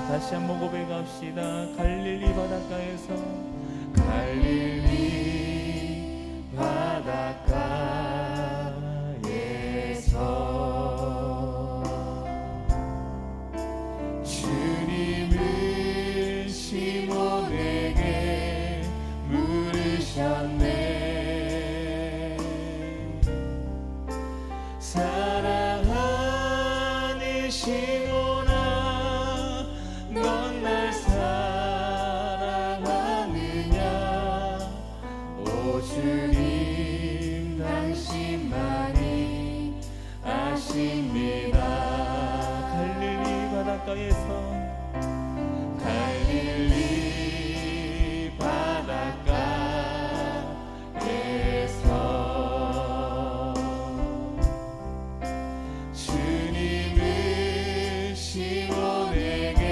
다시 한번 고백합시다. 갈릴리 바닷가에서, 갈릴리 바닷가에서 주님은 시몬에게 물으셨네. 사랑하는 시몬아, 넌 날 사랑하느냐. 오 주님, 당신만이 아십니다. 갈릴리 바닷가에서, 갈릴리 바닷가에서 주님은 시몬에게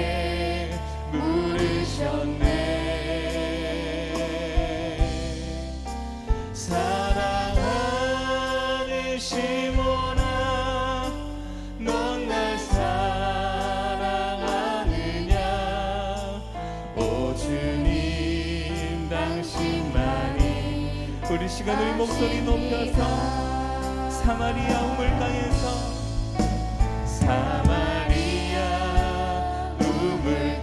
물으셨네. 사랑하는 시몬아, 넌 날 사랑하느냐. 오 주님, 당신만이. 우리 시간 우리 목소리 높여서, 사마리아 우물가에서, 사마리아 우물가에서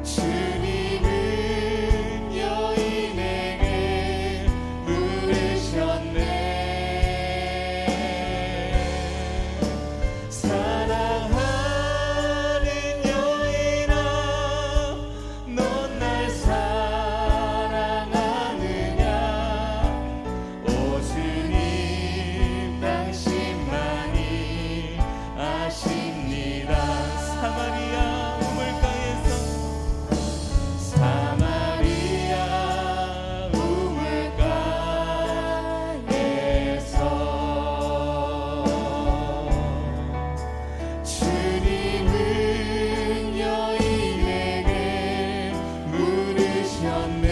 주님은 여인에게 물으셨네. 사랑하는 여인아, 넌 날 사랑하느냐. 오 주님, 당신만이 아십니다. 사마리아 우물가에서, 사마리아 우물가에서 주님은 여인에게 물으셨네.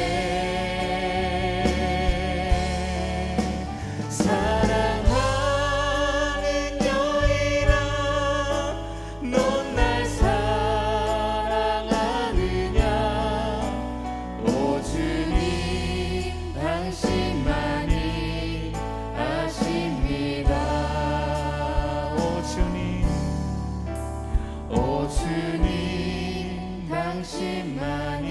사랑하는 여인아, 넌 날 사랑하느냐. 오 주님, 당신만이 아십니다. 오 주님, 오 주님, 당신만이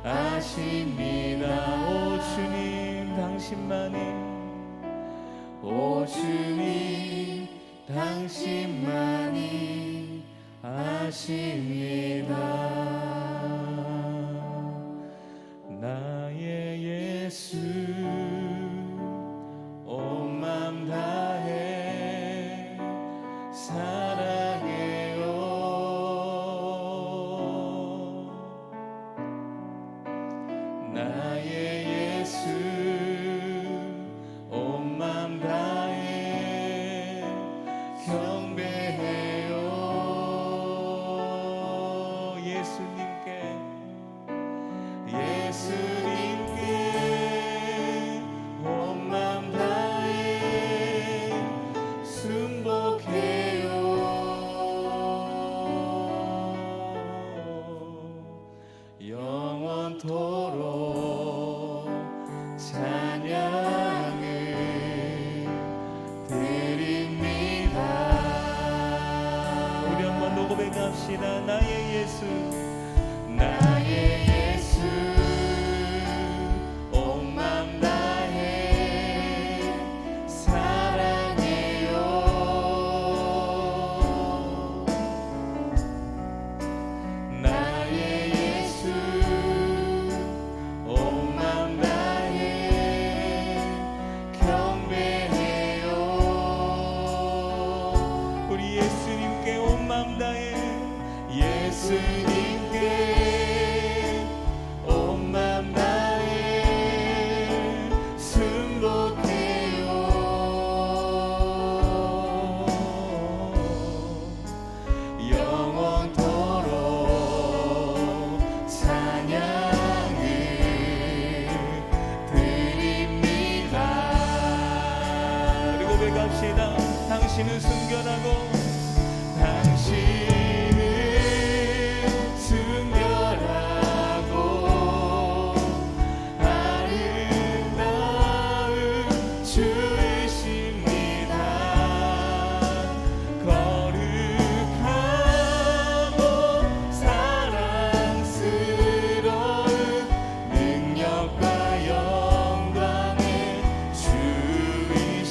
아십니다. 오 주님, 당신만이. 오 주님, 당신만이 아십니다. 나의 예수, 온 맘 다해 사랑해요. 나의 예수, 온 맘 다해 경배해요. 예수님께, 예수님께 온 맘 다해 순복해요. 영원토록 찬양을 드립니다. 우리 한 번 더 고백합시다. 나의 예수, 나의 예수, 온 맘 다해 사랑해요. 나의 예수, 온 맘 다해 경배해요. 우리 예수님께 온 맘 다해, 예수님께 온 맘 다해 순복해요. 영원토록 찬양을 드립니다. 그리고 당신은 순결하고 당신은 순결하고 아름다운 주이십니다. 거룩하고 사랑스러운 능력과 영광의 주이십니다.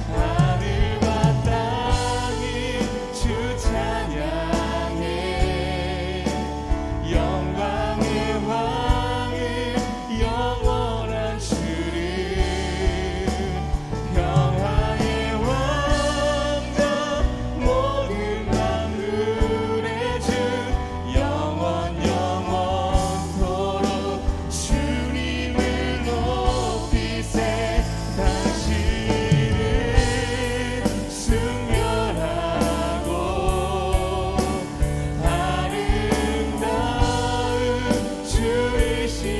하늘과 땅이 주 찬양해 영광의 왕을 영원한 주를 평화의 왕자 모든 만물의 주 영원 영원토록 주님을 높이세. 당신은 순결하고 아름다운 주이십니다.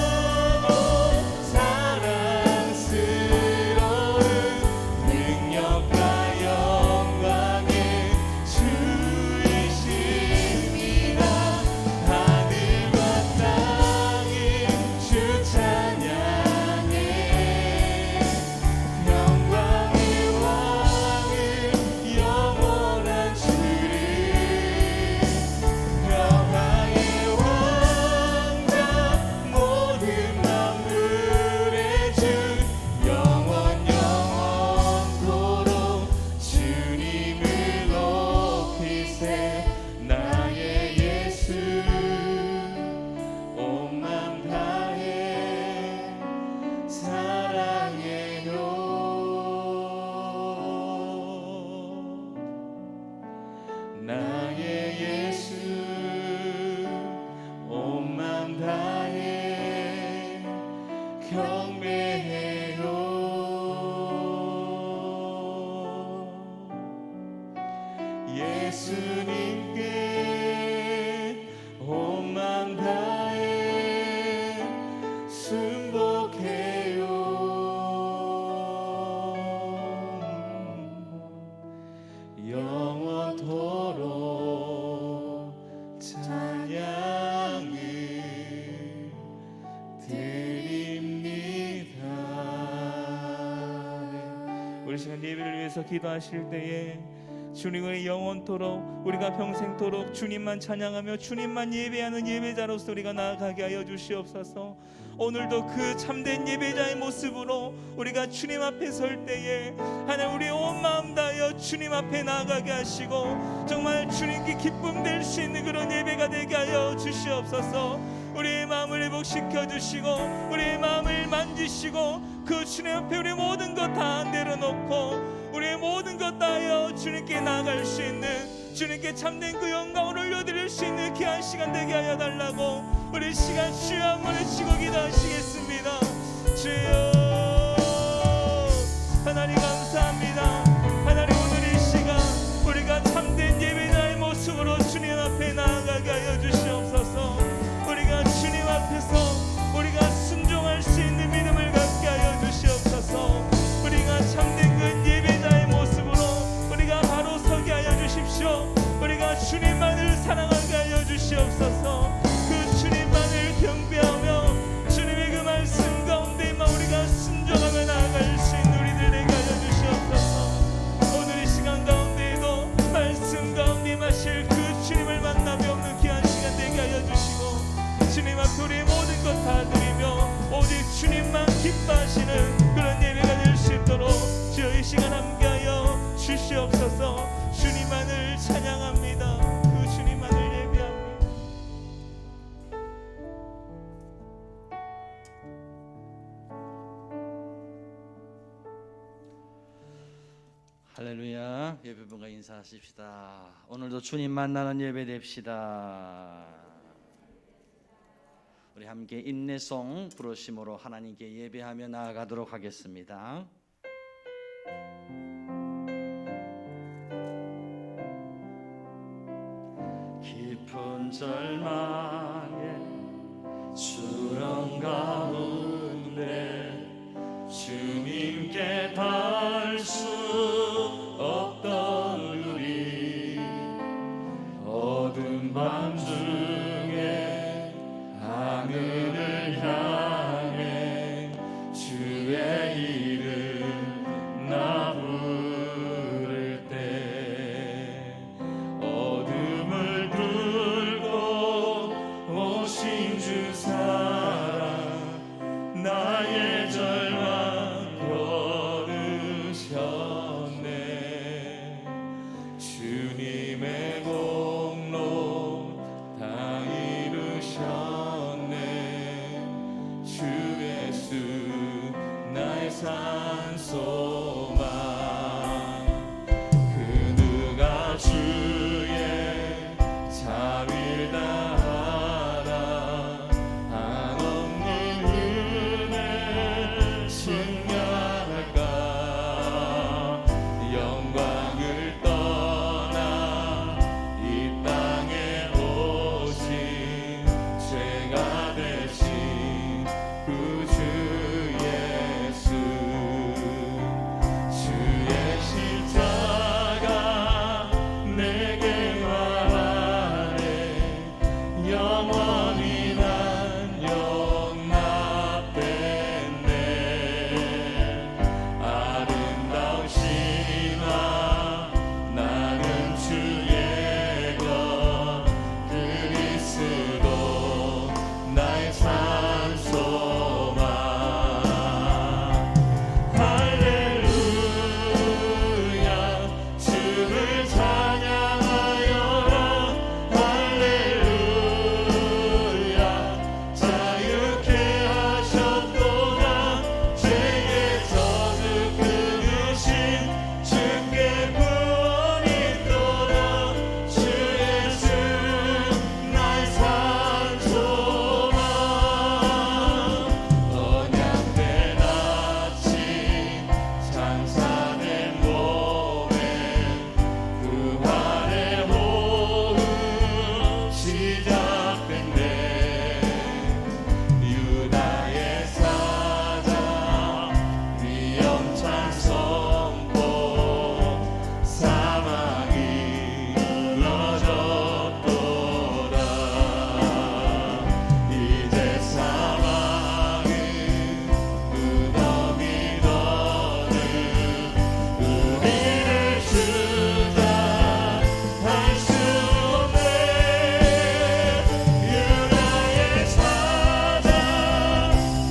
거룩하고 사랑스러운 능력과 영광의 주이십니다. 하늘과 땅이 주 찬양해 영광의 왕을 영원한 주를 평화의 왕자 모든 만물의 주 영원 영원토록 주님을 높이세. 나의 예수 온 맘 다해 사랑해요. 나의 예수 온 맘 다해 경배해요. 예수님께 온 맘 다해 순복해요. 영원토록 찬양을 드립니다. 우리 시간 예배를 위해서 기도하실 때에 주님의 영원토록 우리가 평생토록 주님만 찬양하며 주님만 예배하는 예배자로서 우리가 나아가게 하여 주시옵소서. 오늘도 그 참된 예배자의 모습으로 우리가 주님 앞에 설 때에 하나님 우리 온 마음 다하여 주님 앞에 나아가게 하시고 정말 주님께 기쁨 될 수 있는 그런 예배가 되게 하여 주시옵소서. 우리의 마음을 회복시켜 주시고 우리의 마음을 만지시고 그 주님 앞에 우리 모든 것 다 내려놓고 우리의 모든 것 다하여 주님께 나아갈 수 있는 주님께 참된 그 영광을 올려드릴 수 있는 귀한 시간 되게 하여 달라고 우리 시간 주여 한번 외치고 기도하시겠습니다. 주여 하나님 감사합니다. 하나님 오늘 이 시간 우리가 참된 예배자의 모습으로 주님 앞에 나아가게 하여 주시옵소서. 우리가 주님 앞에서 우리가 순종할 수 있는 믿음을 갖게 하여 주시옵소서. 우리가 참된 그 예배자의 모습으로 우리가 바로 서게 하여 주십시오. 우리가 주님만을 사랑하게 하여 주시옵소서. 그 주님만을 경배하며 주님의 그 말씀 가운데만 우리가 순종하며 나아갈 수 있는 우리들 되게 하여 주시옵소서. 오늘 이 시간 가운데에도 말씀 가운데 마실 그 주님을 만나며 없는 귀한 시간 되게 하여 주시고 주님 앞에 우리의 모든 것 다 드리며 오직 주님만 기뻐하시는 그런 예배가 될 수 있도록 주여 이 시간 함께하여 주시옵소서. 주님만을 찬양합니다. 그 주님만을 예배합니다. 할렐루야. 예배분과 인사하십시다. 오늘도 주님 만나는 예배 됩시다. 우리 함께 인내송 부르심으로 하나님께 예배하며 나아가도록 하겠습니다. 깊은 절망에 수렁 가운데 주님께 닿을 수 없던 우리 어두운 밤중에 하늘을 향해 주의 이름 나 부를 때 어둠을 뚫고 오신 주 사랑 나의 절망 걸으셨네. 주님의 공로 다 이루셨네. 주 예수 나의 산소망. 그 누가 주의 자비를 다하라 한없는 은혜를 증명할까. 영광을 떠나 이 땅에 오신 죄가 되신 구주 예수. 주의 십자가 내게 말하네. 영원히 난 용납됐네. 아름다운 신화 나는 주의 것 그리스도 나의 산소망. 할렐루야 주를 찬양하여라. 할렐루야 자유케 하셨도다. 죄의 저주 끊으신 주께 구원이 있도다. 주 예수 나의 산소망. 언약된 아침 장사된 몸에 부활의 호흡 시작된대. 유다의 사자 위엄찬 선포 사망이 무너졌도다. 이제 사망은 무덤이 너는 우리를 주장할 수 없네. 유다의 사자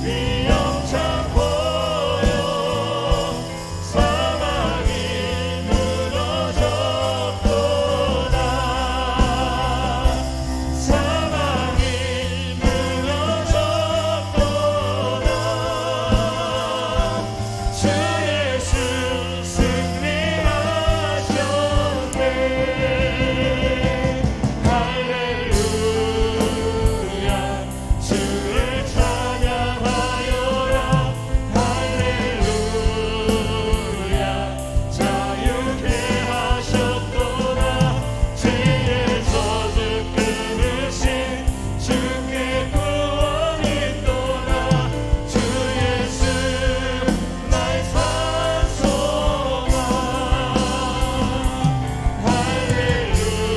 위엄찬 보여 사망이 무너졌도다. 사망이 무너졌도다. 주 예수 승리하셨네. 할렐루야 주를 찬양하여라. 할렐루야 자유케 하셨도다. 죄의 저주 끊으신 주께 구원이 있도다. 주 예수 나의 산소망.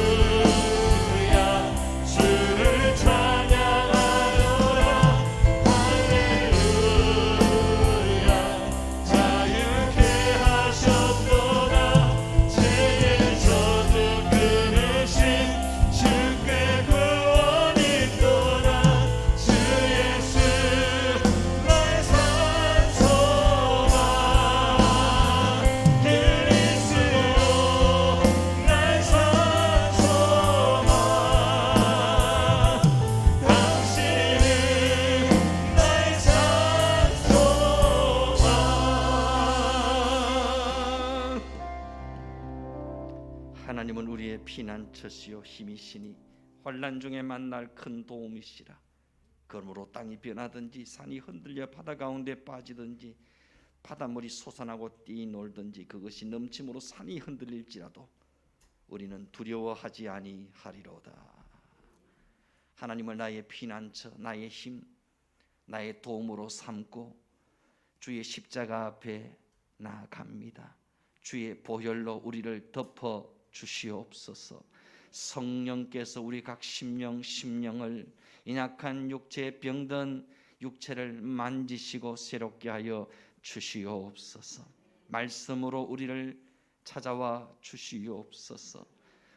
할렐루야 주를 찬양하여라. 할렐루야 자유케 하셨도다. 죄의 저주 끊으신 주께 구원이 있도다. 주 예수 나의 산소망. 그리스도 나의 산소망. 당신은 나의 산소망. 하나님은 우리의 피난처시요 힘이시니 환난 중에 만날 큰 도움이시라. 그러므로 땅이 변하든지 산이 흔들려 바다 가운데 빠지든지 바닷물이 솟아나고 뛰놀든지 그것이 넘침으로 산이 흔들릴지라도 우리는 두려워하지 아니하리로다. 하나님을 나의 피난처, 나의 힘, 나의 도움으로 삼고 주의 십자가 앞에 나아갑니다. 주의 보혈로 우리를 덮어 주시옵소서. 성령께서 우리 각 심령을 인약한 육체에 병든 육체를 만지시고 새롭게 하여 주시옵소서. 말씀으로 우리를 찾아와 주시옵소서.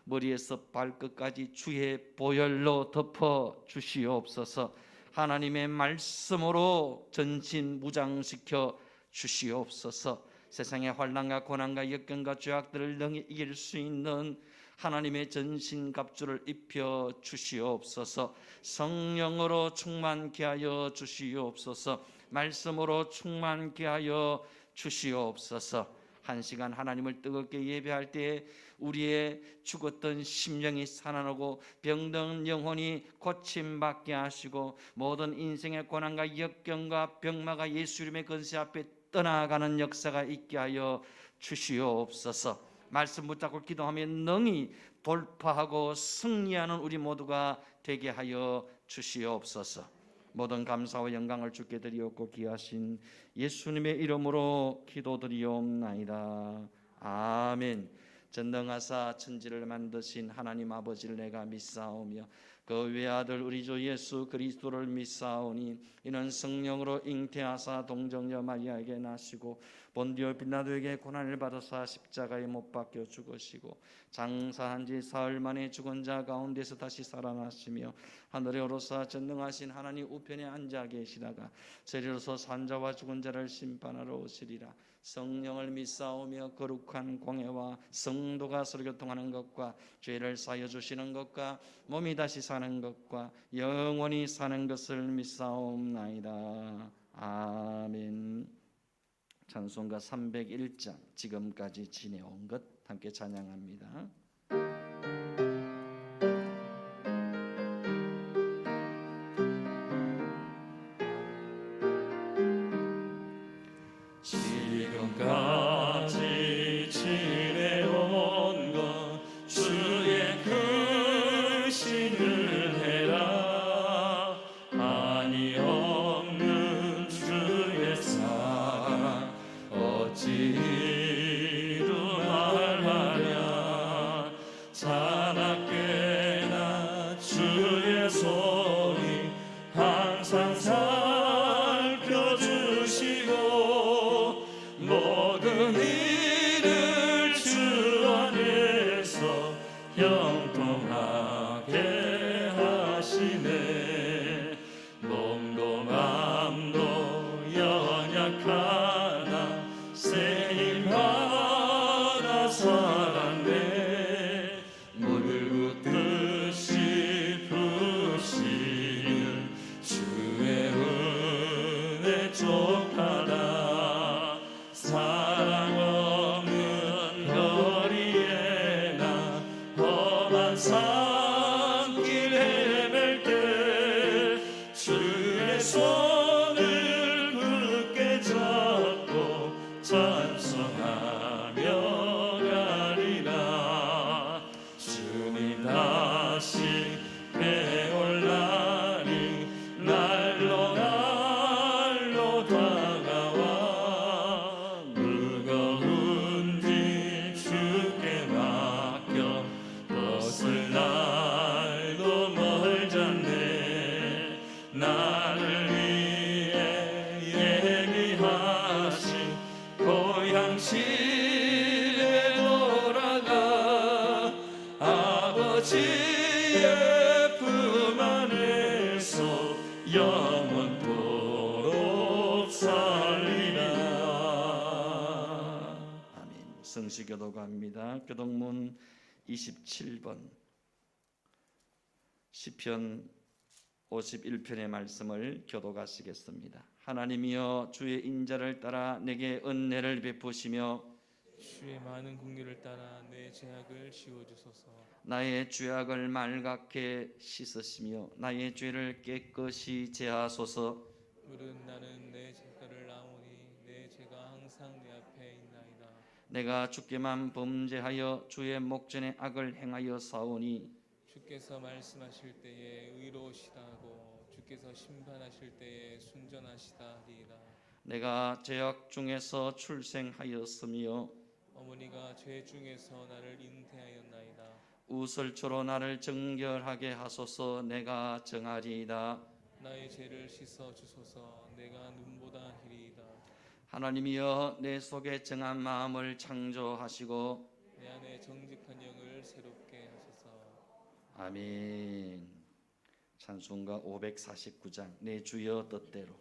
머리에서 발끝까지 주의 보혈로 덮어 주시옵소서. 하나님의 말씀으로 전신 무장시켜 주시옵소서. 세상의 환난과 고난과 역경과 죄악들을 능히 이길 수 있는 하나님의 전신갑주를 입혀 주시옵소서. 성령으로 충만케 하여 주시옵소서. 말씀으로 충만케 하여 주시옵소서. 한 시간 하나님을 뜨겁게 예배할 때에 우리의 죽었던 심령이 살아나고 병든 영혼이 고침받게 하시고 모든 인생의 고난과 역경과 병마가 예수 이름의 권세 앞에 떠나가는 역사가 있게 하여 주시옵소서. 말씀 붙잡고 기도하며 능히 돌파하고 승리하는 우리 모두가 되게 하여 주시옵소서. 모든 감사와 영광을 주께 드리옵고 귀하신 예수님의 이름으로 기도드리옵나이다. 아멘. 전능하사 천지를 만드신 하나님 아버지를 내가 믿사오며 그 외아들 우리 주 예수 그리스도를 믿사오니 이는 성령으로 잉태하사 동정녀 마리아에게 나시고 본디오 빌라도에게 고난을 받으사 십자가에 못 박혀 죽으시고 장사한 지 사흘 만에 죽은 자 가운데서 다시 살아나시며 하늘에 오르사 전능하신 하나님 우편에 앉아 계시다가 세리로서 산자와 죽은 자를 심판하러 오시리라. 성령을 믿사오며 거룩한 공회와 성도가 서로 교통하는 것과 죄를 사여 주시는 것과 몸이 다시 사는 것과 영원히 사는 것을 믿사옵나이다. 아멘. 찬송가 301장 지금까지 지내온 것 함께 찬양합니다. 지금까지 지내온 것 주의 크신 은혜라 한이 없는 주의 사랑 어찌 이루 말하랴. 자나깨나 주의 손이 항상 살펴주시고 모든 일을 주 안에서 형통하게 하시네. 몸도 맘도 연약하나 세임받아 살았네. 물 붓듯이 부시는 주의 은혜 족하다. 사랑 없는 거리에 나 험한 산길 헤맬 때 주의 손을 굳게 잡고 찬송하며 가리라. 주님 다시 배올 날이 날로 날로 다가와 무거운 짐 주께 맡겨 벗을 날도 멀잖네. 나를 위해 예비하신 고향집에 돌아가 아버지의 품 안에서 영원토록 살리라. 아멘. 성시교도 갑니다. 교동문 27번 시편 51편의 말씀을 교도하시겠습니다. 하나님이여 주의 인자를 따라 내게 은혜를 베푸시며 주의 많은 긍휼을 따라 내 죄악을 지워주소서. 나의 죄악을 말갛게 씻으시며 나의 죄를 깨끗이 제하소서. 물은 나는 내 죄가를 아오니 내 죄가 항상 내 앞에 있나이다. 내가 주께만 범죄하여 주의 목전에 악을 행하여 싸우니 주께서 말씀하실 때에 의로우시다 하고 주께서 심판하실 때에 순전하시다 하리이다. 내가 죄악 중에서 출생하였으며 어머니가 죄 중에서 나를 잉태하였나이다. 우슬초로 나를 정결하게 하소서. 내가 정하리이다. 나의 죄를 씻어 주소서. 내가 눈보다 희리이다. 하나님이여, 내 속에 정한 마음을 창조하시고 내 안에 정직한 영을 새롭게 하소서. 아멘. 찬송가 549장 내 주여 뜻대로.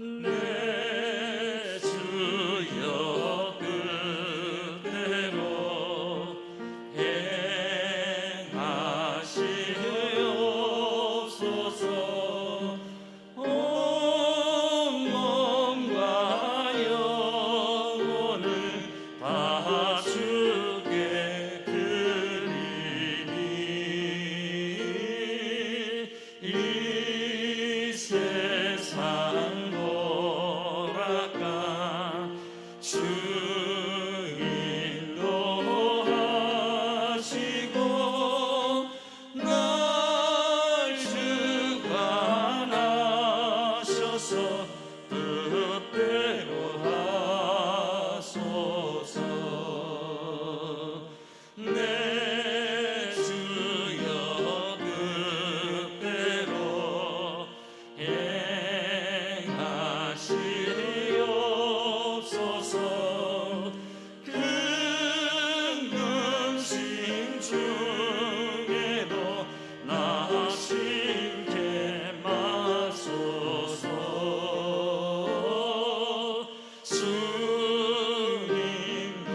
내 주여 뜻대로 행하시옵소서. 온 몸과 영혼을 다 주께 드리니 이 세상 돌아가 주인도 하시고 날 주관하셔서 뜻대로 하소서. 내 주여 뜻대로 행하시옵소서. 근근심 중에도 나 심게 마소서. 주님도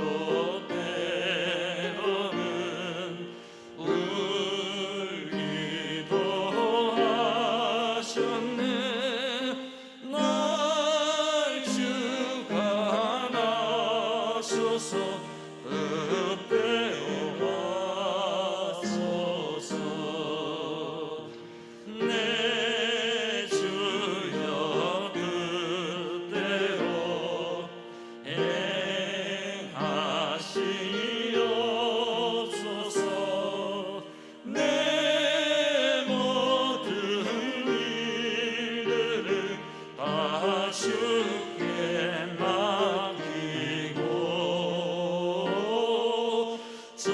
때로는 울기도 하셨네. 날 주관하소서. 뜻대로 하소서. 내 주여 뜻대로 행하시옵소서. 내 모든 일들을 다 주께 맡기고 저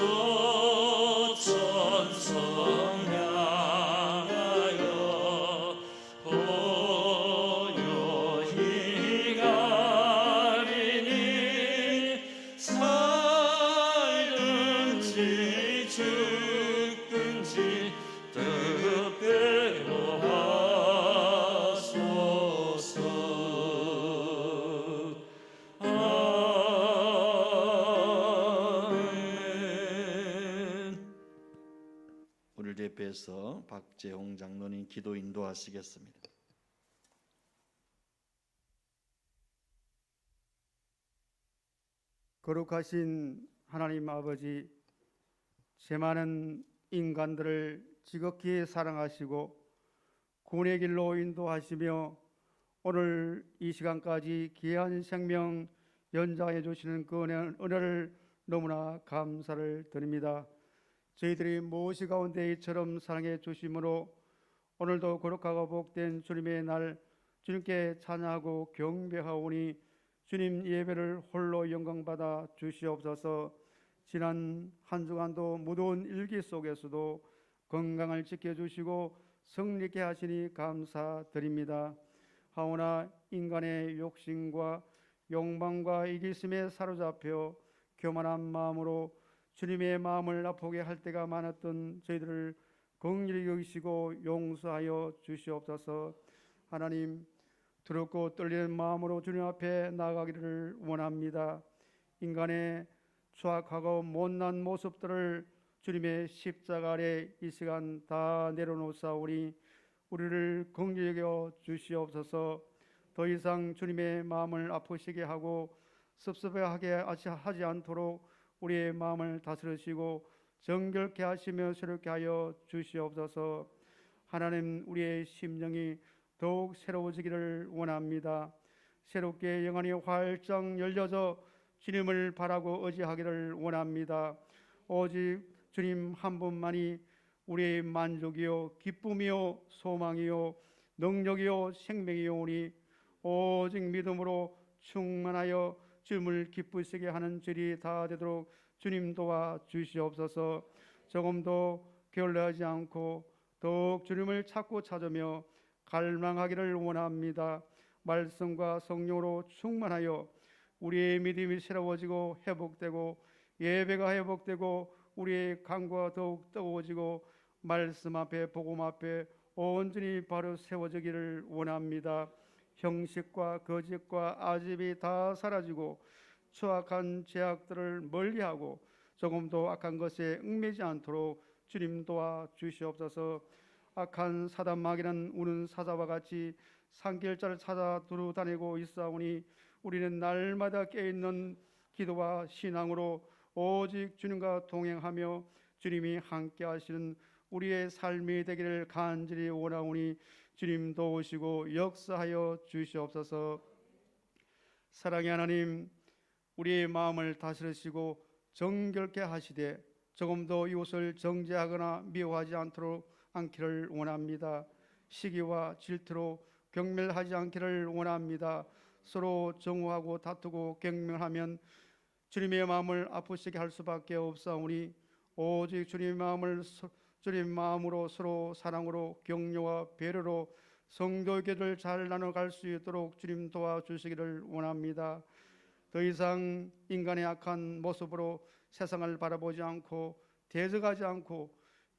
천성 향하여 보요히 가리니 살든지 죽든지 뜻대로 하소서. 아멘. 오늘 대표해서 박재홍 장로님 기도 인도하시겠습니다. 거룩하신 하나님 아버지, 죄 많은 인간들을 지극히 사랑하시고 구원의 길로 인도하시며 오늘 이 시간까지 귀한 생명 연장해 주시는 그 은혜를 너무나 감사를 드립니다. 저희들이 무엇이 가운데 이처럼 사랑해 주심으로 오늘도 거룩하고 복된 주님의 날 주님께 찬양하고 경배하오니 주님 예배를 홀로 영광받아 주시옵소서. 지난 한 주간도 무더운 일기 속에서도 건강을 지켜주시고 성립케 하시니 감사드립니다. 하오나 인간의 욕심과 욕망과 이기심에 사로잡혀 교만한 마음으로 주님의 마음을 아프게 할 때가 많았던 저희들을 긍휼히 여기시고 용서하여 주시옵소서. 하나님, 두렵고 떨리는 마음으로 주님 앞에 나아가기를 원합니다. 인간의 추악하고 못난 모습들을 주님의 십자가 아래 이 시간 다 내려놓사오니 우리를 긍휼히 여겨 주시옵소서. 더 이상 주님의 마음을 아프시게 하고 섭섭하게 하지 않도록 우리의 마음을 다스리시고 정결케 하시며 새롭게 하여 주시옵소서. 하나님, 우리의 심령이 더욱 새로워지기를 원합니다. 새롭게 영안이 활짝 열려져 주님을 바라고 의지하기를 원합니다. 오직 주님 한 분만이 우리의 만족이요 기쁨이요 소망이요 능력이요 생명이오니 오직 믿음으로 충만하여 주님을 기쁘시게 하는 줄이 다 되도록 주님 도와 주시옵소서. 조금도 게을러하지 않고 더욱 주님을 찾고 찾으며 갈망하기를 원합니다. 말씀과 성령으로 충만하여 우리의 믿음이 새로워지고 회복되고 예배가 회복되고 우리의 간구가 더욱 뜨거워지고 말씀 앞에 복음 앞에 온전히 바로 세워지기를 원합니다. 형식과 거짓과 아집이 다 사라지고 추악한 죄악들을 멀리하고 조금도 악한 것에 얽매지 않도록 주님 도와 주시옵소서. 악한 사단 마귀는 우는 사자와 같이 산길자를 찾아 두루 다니고 있사오니 우리는 날마다 깨어있는 기도와 신앙으로 오직 주님과 동행하며 주님이 함께 하시는 우리의 삶이 되기를 간절히 원하오니 주님 도우시고 역사하여 주시옵소서. 사랑의 하나님, 우리의 마음을 다스리시고 정결케 하시되 조금도 이웃을 정죄하거나 미워하지 않기를 원합니다. 시기와 질투로 경멸하지 않기를 원합니다. 서로 정오하고 다투고 경멸하면 주님의 마음을 아프시게 할 수밖에 없사오니 오직 주님의 마음으로 서로 사랑으로 격려와 배려로 성도교를 잘 나눠갈 수 있도록 주님 도와주시기를 원합니다. 더 이상 인간의 악한 모습으로 세상을 바라보지 않고 대적하지 않고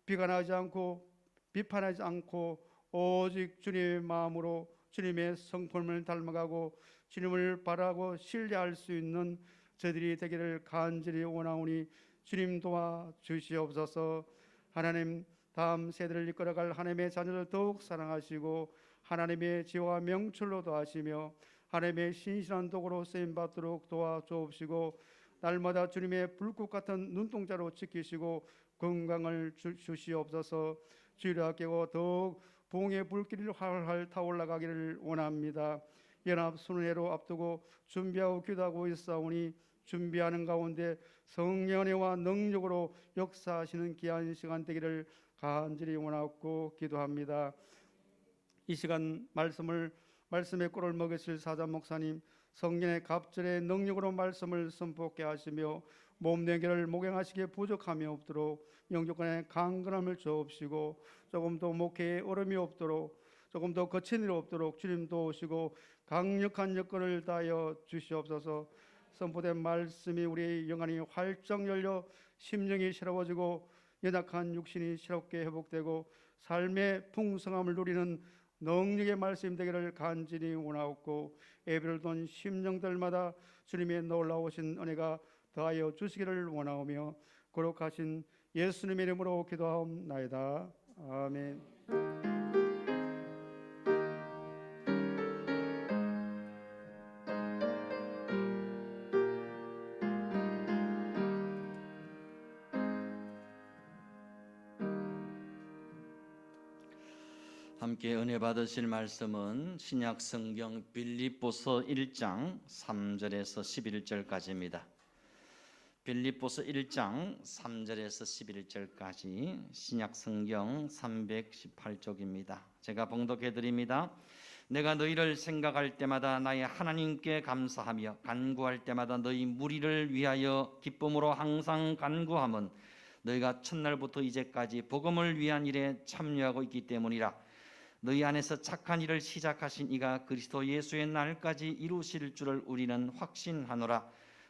비관하지 않고 비판하지 않고 오직 주님의 마음으로 주님의 성품을 닮아가고 주님을 바라고 신뢰할 수 있는 저들이 되기를 간절히 원하오니 주님 도와 주시옵소서. 하나님, 다음 세대를 이끌어갈 하나님의 자녀를 더욱 사랑하시고 하나님의 지혜와 명철로 도하시며 하나님의 신실한 도구로 쓰임받도록 도와주옵시고 날마다 주님의 불꽃 같은 눈동자로 지키시고 건강을 주시옵소서. 주를 아끼고 더욱 부흥의 불길이 활활 타올라가기를 원합니다. 연합순회로 앞두고 준비하고 기도하고 있사오니 준비하는 가운데 성령의 능력으로 역사하시는 귀한 시간 되기를 간절히 원하고 기도합니다. 이 시간 말씀의 꿀을 먹이실 사자 목사님, 성령의 갑절의 능력으로 말씀을 선포케 하시며 몸내기를 목양하시기에 부족함이 없도록 영주권의 강건함을 주옵시고 조금도 목회에 어려움이 없도록 조금도 거친 일 없도록 주님 도우시고 강력한 여건을 다하여 주시옵소서. 선포된 말씀이 우리의 영안이 활짝 열려 심령이 새로워지고 연약한 육신이 새롭게 회복되고 삶의 풍성함을 누리는 능력의 말씀 되기를 간절히 원하옵고 예배를 돈 심령들마다 주님의 놀라우신 은혜가 더하여 주시기를 원하오며 거룩하신 예수님의 이름으로 기도하옵나이다. 아멘. 함께 은혜 받으실 말씀은 신약 성경 빌립보서 1장 3절에서 11절까지입니다. 빌립보서 1장 3절에서 11절까지 신약 성경 318쪽입니다. 제가 봉독해 드립니다. 내가 너희를 생각할 때마다 나의 하나님께 감사하며 간구할 때마다 너희 무리를 위하여 기쁨으로 항상 간구함은 너희가 첫날부터 이제까지 복음을 위한 일에 참여하고 있기 때문이라. 너희 안에서 착한 일을 시작하신 이가 그리스도 예수의 날까지 이루실 줄을 우리는 확신하노라.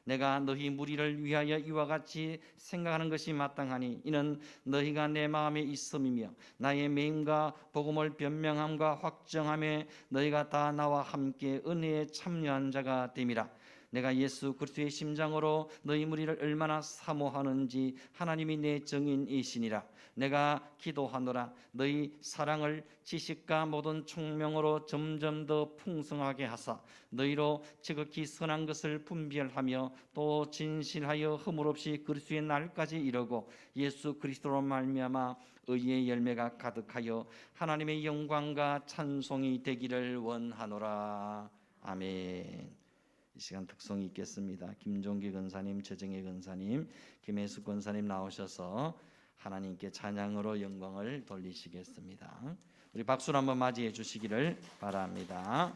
내가 너희 무리를 위하여 이와 같이 생각하는 것이 마땅하니 이는 너희가 내 마음에 있음이며 나의 매임과 복음을 변명함과 확정함에 너희가 다 나와 함께 은혜에 참여한 자가 됨이라. 내가 예수 그리스도의 심장으로 너희 무리를 얼마나 사모하는지 하나님이 내 증인이시니라. 내가 기도하노라. 너희 사랑을 지식과 모든 총명으로 점점 더 풍성하게 하사 너희로 지극히 선한 것을 분별하며 또 진실하여 허물 없이 그리스도의 날까지 이르고 예수 그리스도로 말미암아 의의 열매가 가득하여 하나님의 영광과 찬송이 되기를 원하노라. 아멘. 이 시간 특성이 있겠습니다. 김종기 권사님, 최정혜 권사님, 김혜숙 권사님 나오셔서 하나님께 찬양으로 영광을 돌리시겠습니다. 우리 박수로 한번 맞이해 주시기를 바랍니다.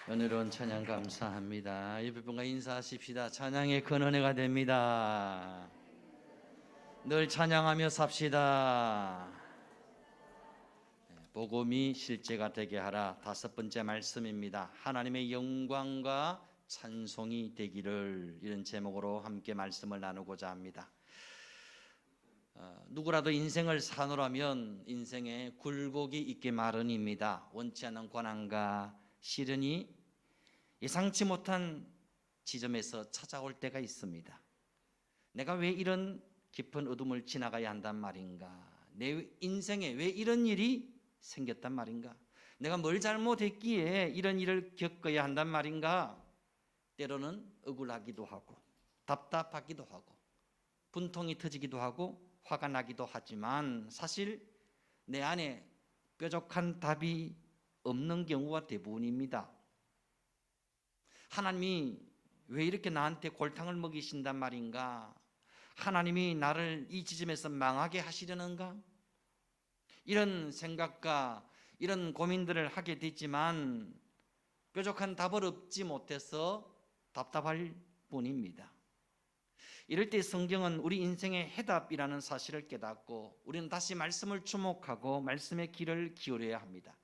은혜로운 찬양 감사합니다. 옆에 분과 인사하십시다. 찬양의 큰 은혜가 됩니다. 늘 찬양하며 삽시다. 복음이 실제가 되게 하라. 5번째 말씀입니다. 하나님의 영광과 찬송이 되기를, 이런 제목으로 함께 말씀을 나누고자 합니다. 누구라도 인생을 사노라면 인생에 굴곡이 있기 마련입니다. 원치 않는 고난과 시련이 예상치 못한 지점에서 찾아올 때가 있습니다. 내가 왜 이런 깊은 어둠을 지나가야 한단 말인가? 내 인생에 왜 이런 일이 생겼단 말인가? 내가 뭘 잘못했기에 이런 일을 겪어야 한단 말인가? 때로는 억울하기도 하고 답답하기도 하고 분통이 터지기도 하고 화가 나기도 하지만 사실 내 안에 뾰족한 답이 없는 경우가 대부분입니다. 하나님이 왜 이렇게 나한테 골탕을 먹이신단 말인가? 하나님이 나를 이 지점에서 망하게 하시려는가? 이런 생각과 이런 고민들을 하게 되지만 뾰족한 답을 얻지 못해서 답답할 뿐입니다. 이럴 때 성경은 우리 인생의 해답이라는 사실을 깨닫고 우리는 다시 말씀을 주목하고 말씀의 귀를 기울여야 합니다.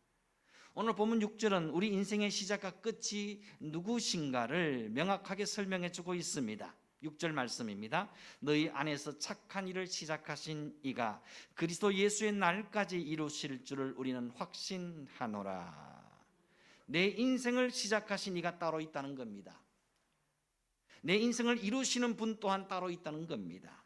오늘 본문 6절은 우리 인생의 시작과 끝이 누구신가를 명확하게 설명해 주고 있습니다. 6절 말씀입니다. 너희 안에서 착한 일을 시작하신 이가 그리스도 예수의 날까지 이루실 줄을 우리는 확신하노라. 내 인생을 시작하신 이가 따로 있다는 겁니다. 내 인생을 이루시는 분 또한 따로 있다는 겁니다.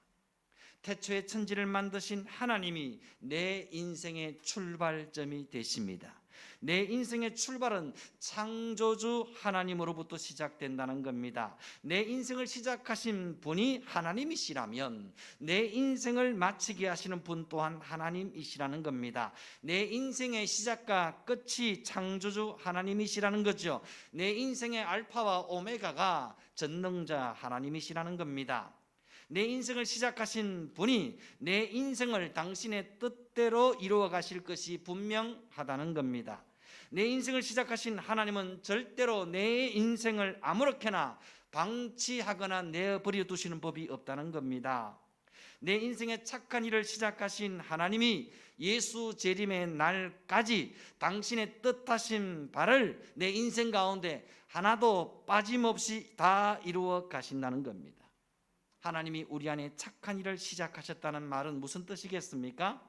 태초에 천지를 만드신 하나님이 내 인생의 출발점이 되십니다. 내 인생의 출발은 창조주 하나님으로부터 시작된다는 겁니다. 내 인생을 시작하신 분이 하나님이시라면 내 인생을 마치게 하시는 분 또한 하나님이시라는 겁니다. 내 인생의 시작과 끝이 창조주 하나님이시라는 거죠. 내 인생의 알파와 오메가가 전능자 하나님이시라는 겁니다. 내 인생을 시작하신 분이 내 인생을 당신의 뜻대로 이루어 가실 것이 분명하다는 겁니다. 내 인생을 시작하신 하나님은 절대로 내 인생을 아무렇게나 방치하거나 내버려 두시는 법이 없다는 겁니다. 내 인생의 착한 일을 시작하신 하나님이 예수 재림의 날까지 당신의 뜻하신 바를 내 인생 가운데 하나도 빠짐없이 다 이루어 가신다는 겁니다. 하나님이 우리 안에 착한 일을 시작하셨다는 말은 무슨 뜻이겠습니까?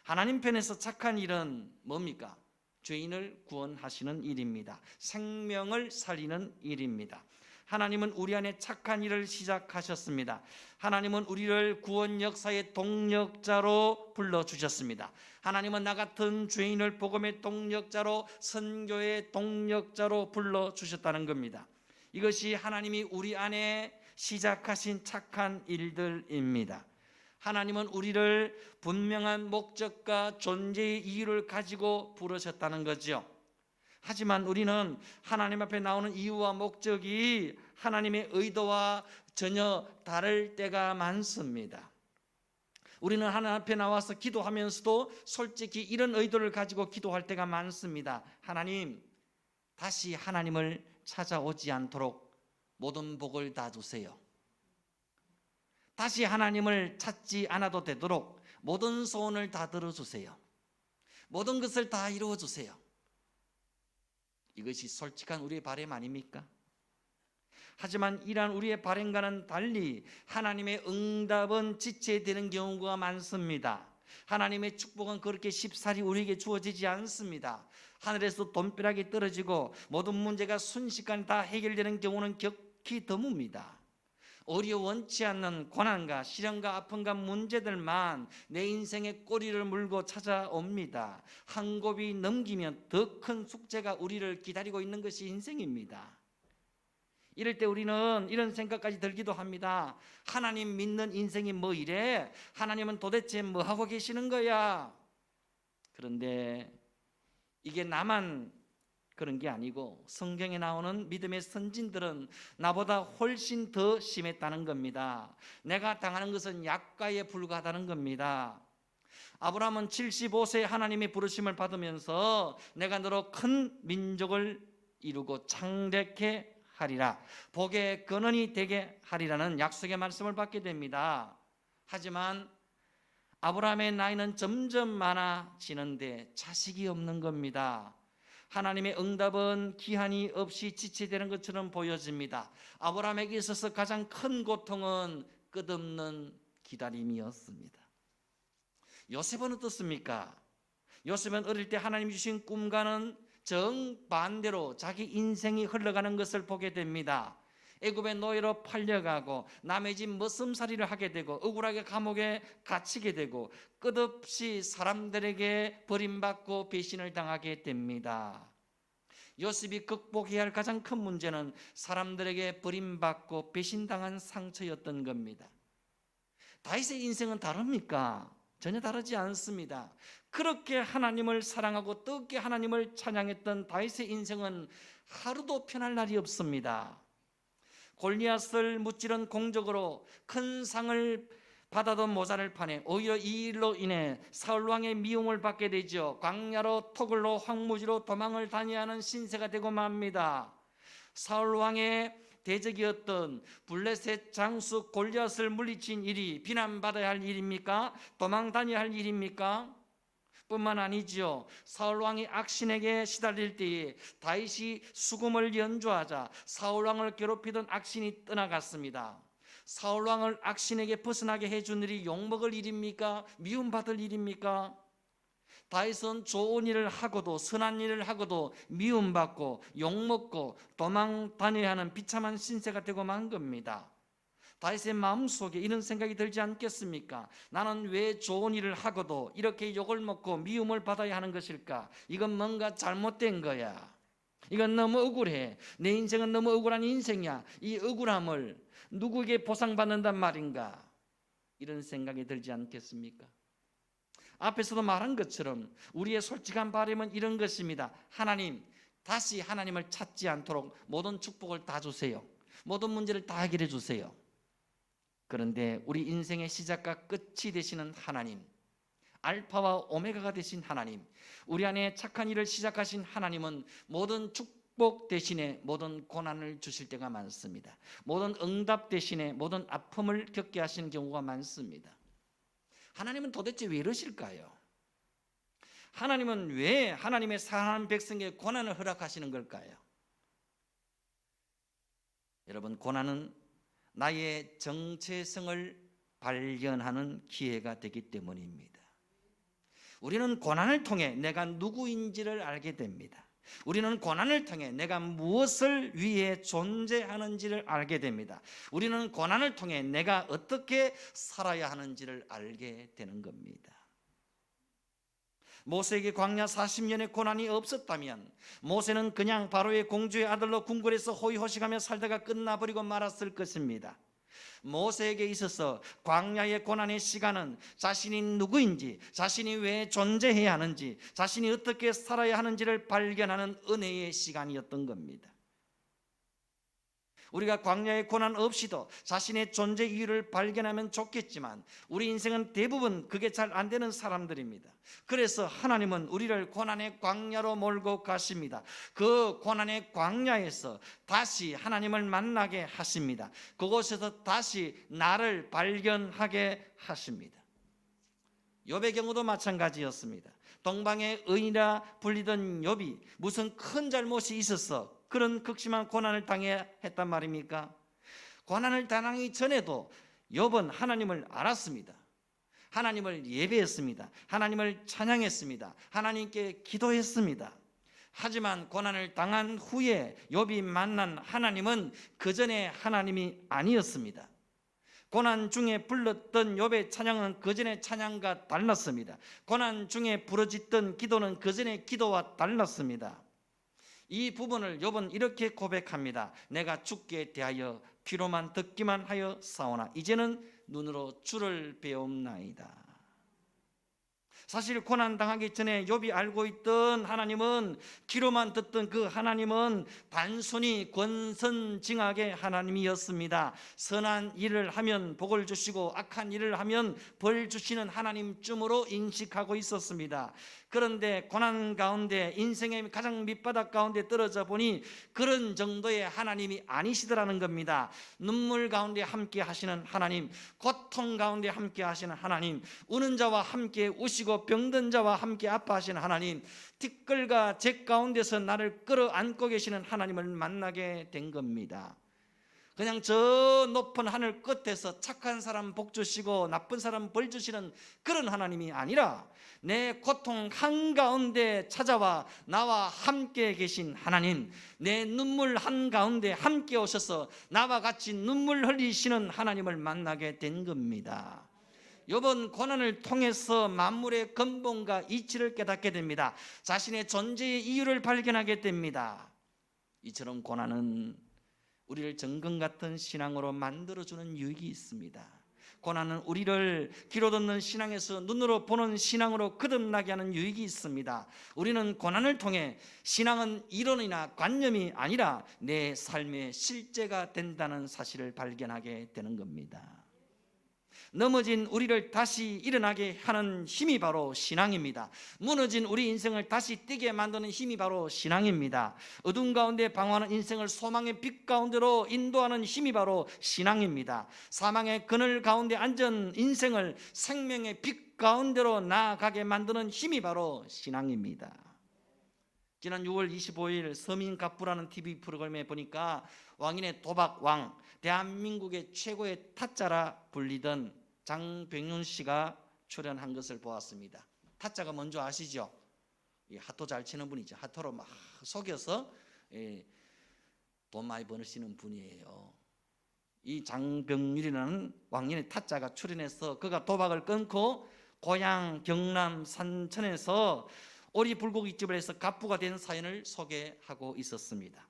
하나님 편에서 착한 일은 뭡니까? 죄인을 구원하시는 일입니다. 생명을 살리는 일입니다. 하나님은 우리 안에 착한 일을 시작하셨습니다. 하나님은 우리를 구원 역사의 동력자로 불러주셨습니다. 하나님은 나 같은 죄인을 복음의 동력자로, 선교의 동력자로 불러주셨다는 겁니다. 이것이 하나님이 우리 안에 시작하신 착한 일들입니다. 하나님은 우리를 분명한 목적과 존재의 이유를 가지고 부르셨다는 거죠. 하지만 우리는 하나님 앞에 나오는 이유와 목적이 하나님의 의도와 전혀 다를 때가 많습니다. 우리는 하나님 앞에 나와서 기도하면서도 솔직히 이런 의도를 가지고 기도할 때가 많습니다. 하나님, 다시 하나님을 찾아오지 않도록 모든 복을 다 주세요. 다시 하나님을 찾지 않아도 되도록 모든 소원을 다 들어주세요. 모든 것을 다 이루어주세요. 이것이 솔직한 우리의 바람 아닙니까? 하지만 이러한 우리의 바람과는 달리 하나님의 응답은 지체되는 경우가 많습니다. 하나님의 축복은 그렇게 쉽사리 우리에게 주어지지 않습니다. 하늘에서 돈벼락이 떨어지고 모든 문제가 순식간에 다 해결되는 경우는 격히 드뭅니다. 오히려 원치 않는 고난과 시련과 아픔과 문제들만 내 인생의 꼬리를 물고 찾아옵니다. 한 곱이 넘기면 더 큰 숙제가 우리를 기다리고 있는 것이 인생입니다. 이럴 때 우리는 이런 생각까지 들기도 합니다. 하나님 믿는 인생이 뭐 이래? 하나님은 도대체 뭐 하고 계시는 거야? 그런데 이게 나만 그런 게 아니고 성경에 나오는 믿음의 선진들은 나보다 훨씬 더 심했다는 겁니다. 내가 당하는 것은 약과에 불과하다는 겁니다. 아브라함은 75세 하나님의 부르심을 받으면서 내가 너로 큰 민족을 이루고 창대케 하리라, 복의 근원이 되게 하리라는 약속의 말씀을 받게 됩니다. 하지만 아브라함의 나이는 점점 많아지는데 자식이 없는 겁니다. 하나님의 응답은 기한이 없이 지체되는 것처럼 보여집니다. 아브라함에게 있어서 가장 큰 고통은 끝없는 기다림이었습니다. 요셉은 어떻습니까? 요셉은 어릴 때 하나님 주신 꿈과는 정반대로 자기 인생이 흘러가는 것을 보게 됩니다. 애굽의 노예로 팔려가고 남의 집 머슴살이를 하게 되고 억울하게 감옥에 갇히게 되고 끝없이 사람들에게 버림받고 배신을 당하게 됩니다. 요셉이 극복해야 할 가장 큰 문제는 사람들에게 버림받고 배신당한 상처였던 겁니다. 다윗의 인생은 다릅니까? 전혀 다르지 않습니다. 그렇게 하나님을 사랑하고 뜨겁게 하나님을 찬양했던 다윗의 인생은 하루도 편할 날이 없습니다. 골리앗을 무찌른 공적으로 큰 상을 받아도 모자를 파네 오히려 이 일로 인해 사울왕의 미움을 받게 되죠. 광야로 토굴로 황무지로 도망을 다녀야 하는 신세가 되고 맙니다. 사울왕의 대적이었던 블레셋 장수 골리앗을 물리친 일이 비난받아야 할 일입니까? 도망 다녀야 할 일입니까? 뿐만 아니지요. 사울 왕이 악신에게 시달릴 때에 다윗이 수금을 연주하자 사울 왕을 괴롭히던 악신이 떠나갔습니다. 사울 왕을 악신에게 벗어나게 해준 일이 욕먹을 일입니까? 미움받을 일입니까? 다윗은 좋은 일을 하고도 선한 일을 하고도 미움받고 욕먹고 도망 다녀야 하는 비참한 신세가 되고 만 겁니다. 다윗의 마음속에 이런 생각이 들지 않겠습니까? 나는 왜 좋은 일을 하고도 이렇게 욕을 먹고 미움을 받아야 하는 것일까? 이건 뭔가 잘못된 거야. 이건 너무 억울해. 내 인생은 너무 억울한 인생이야. 이 억울함을 누구에게 보상받는단 말인가? 이런 생각이 들지 않겠습니까? 앞에서도 말한 것처럼 우리의 솔직한 바람은 이런 것입니다. 하나님, 다시 하나님을 찾지 않도록 모든 축복을 다 주세요. 모든 문제를 다 해결해 주세요. 그런데 우리 인생의 시작과 끝이 되시는 하나님, 알파와 오메가가 되신 하나님, 우리 안에 착한 일을 시작하신 하나님은 모든 축복 대신에 모든 고난을 주실 때가 많습니다. 모든 응답 대신에 모든 아픔을 겪게 하시는 경우가 많습니다. 하나님은 도대체 왜 이러실까요? 하나님은 왜 하나님의 사랑하는 백성에게 고난을 허락하시는 걸까요? 여러분, 고난은 나의 정체성을 발견하는 기회가 되기 때문입니다. 우리는 고난을 통해 내가 누구인지를 알게 됩니다. 우리는 고난을 통해 내가 무엇을 위해 존재하는지를 알게 됩니다. 우리는 고난을 통해 내가 어떻게 살아야 하는지를 알게 되는 겁니다. 모세에게 광야 40년의 고난이 없었다면 모세는 그냥 바로의 공주의 아들로 궁궐에서 호의호식하며 살다가 끝나버리고 말았을 것입니다. 모세에게 있어서 광야의 고난의 시간은 자신이 누구인지, 자신이 왜 존재해야 하는지, 자신이 어떻게 살아야 하는지를 발견하는 은혜의 시간이었던 겁니다. 우리가 광야의 고난 없이도 자신의 존재 이유를 발견하면 좋겠지만 우리 인생은 대부분 그게 잘 안 되는 사람들입니다. 그래서 하나님은 우리를 고난의 광야로 몰고 가십니다. 그 고난의 광야에서 다시 하나님을 만나게 하십니다. 그곳에서 다시 나를 발견하게 하십니다. 욥의 경우도 마찬가지였습니다. 동방의 의인이라 불리던 욥이 무슨 큰 잘못이 있었어 그런 극심한 고난을 당해야 했단 말입니까? 고난을 당하기 전에도 욥은 하나님을 알았습니다. 하나님을 예배했습니다. 하나님을 찬양했습니다. 하나님께 기도했습니다. 하지만 고난을 당한 후에 욥이 만난 하나님은 그전의 하나님이 아니었습니다. 고난 중에 불렀던 욥의 찬양은 그전의 찬양과 달랐습니다. 고난 중에 부르짖던 기도는 그전의 기도와 달랐습니다. 이 부분을 욥은 이렇게 고백합니다. 내가 주께 대하여 귀로만 듣기만 하여 싸우나 이제는 눈으로 주를 배움나이다. 사실 고난 당하기 전에 욥이 알고 있던 하나님은, 귀로만 듣던 그 하나님은 단순히 권선징악의 하나님이었습니다. 선한 일을 하면 복을 주시고 악한 일을 하면 벌 주시는 하나님쯤으로 인식하고 있었습니다. 그런데 고난 가운데, 인생의 가장 밑바닥 가운데 떨어져 보니 그런 정도의 하나님이 아니시더라는 겁니다. 눈물 가운데 함께 하시는 하나님, 고통 가운데 함께 하시는 하나님, 우는 자와 함께 우시고 병든 자와 함께 아파하시는 하나님, 티끌과 재 가운데서 나를 끌어안고 계시는 하나님을 만나게 된 겁니다. 그냥 저 높은 하늘 끝에서 착한 사람 복 주시고 나쁜 사람 벌 주시는 그런 하나님이 아니라 내 고통 한가운데 찾아와 나와 함께 계신 하나님, 내 눈물 한가운데 함께 오셔서 나와 같이 눈물 흘리시는 하나님을 만나게 된 겁니다. 이번 고난을 통해서 만물의 근본과 이치를 깨닫게 됩니다. 자신의 존재의 이유를 발견하게 됩니다. 이처럼 고난은 우리를 정금 같은 신앙으로 만들어주는 유익이 있습니다. 고난은 우리를 귀로 듣는 신앙에서 눈으로 보는 신앙으로 거듭나게 하는 유익이 있습니다. 우리는 고난을 통해 신앙은 이론이나 관념이 아니라 내 삶의 실제가 된다는 사실을 발견하게 되는 겁니다. 넘어진 우리를 다시 일어나게 하는 힘이 바로 신앙입니다. 무너진 우리 인생을 다시 뛰게 만드는 힘이 바로 신앙입니다. 어둠 가운데 방황하는 인생을 소망의 빛 가운데로 인도하는 힘이 바로 신앙입니다. 사망의 그늘 가운데 앉은 인생을 생명의 빛 가운데로 나아가게 만드는 힘이 바로 신앙입니다. 지난 6월 25일 서민갑부라는 TV 프로그램에 보니까 왕인의 도박왕, 대한민국의 최고의 타짜라 불리던 장병윤 씨가 출연한 것을 보았습니다. 타짜가 뭔지 아시죠? 하토 잘 치는 분이죠. 하토로 막 속여서 돈 많이 버시는 분이에요. 이 장병윤이라는 왕인의 타짜가 출연해서 그가 도박을 끊고 고향 경남 산천에서 오리 불고기집을 해서 갑부가 된 사연을 소개하고 있었습니다.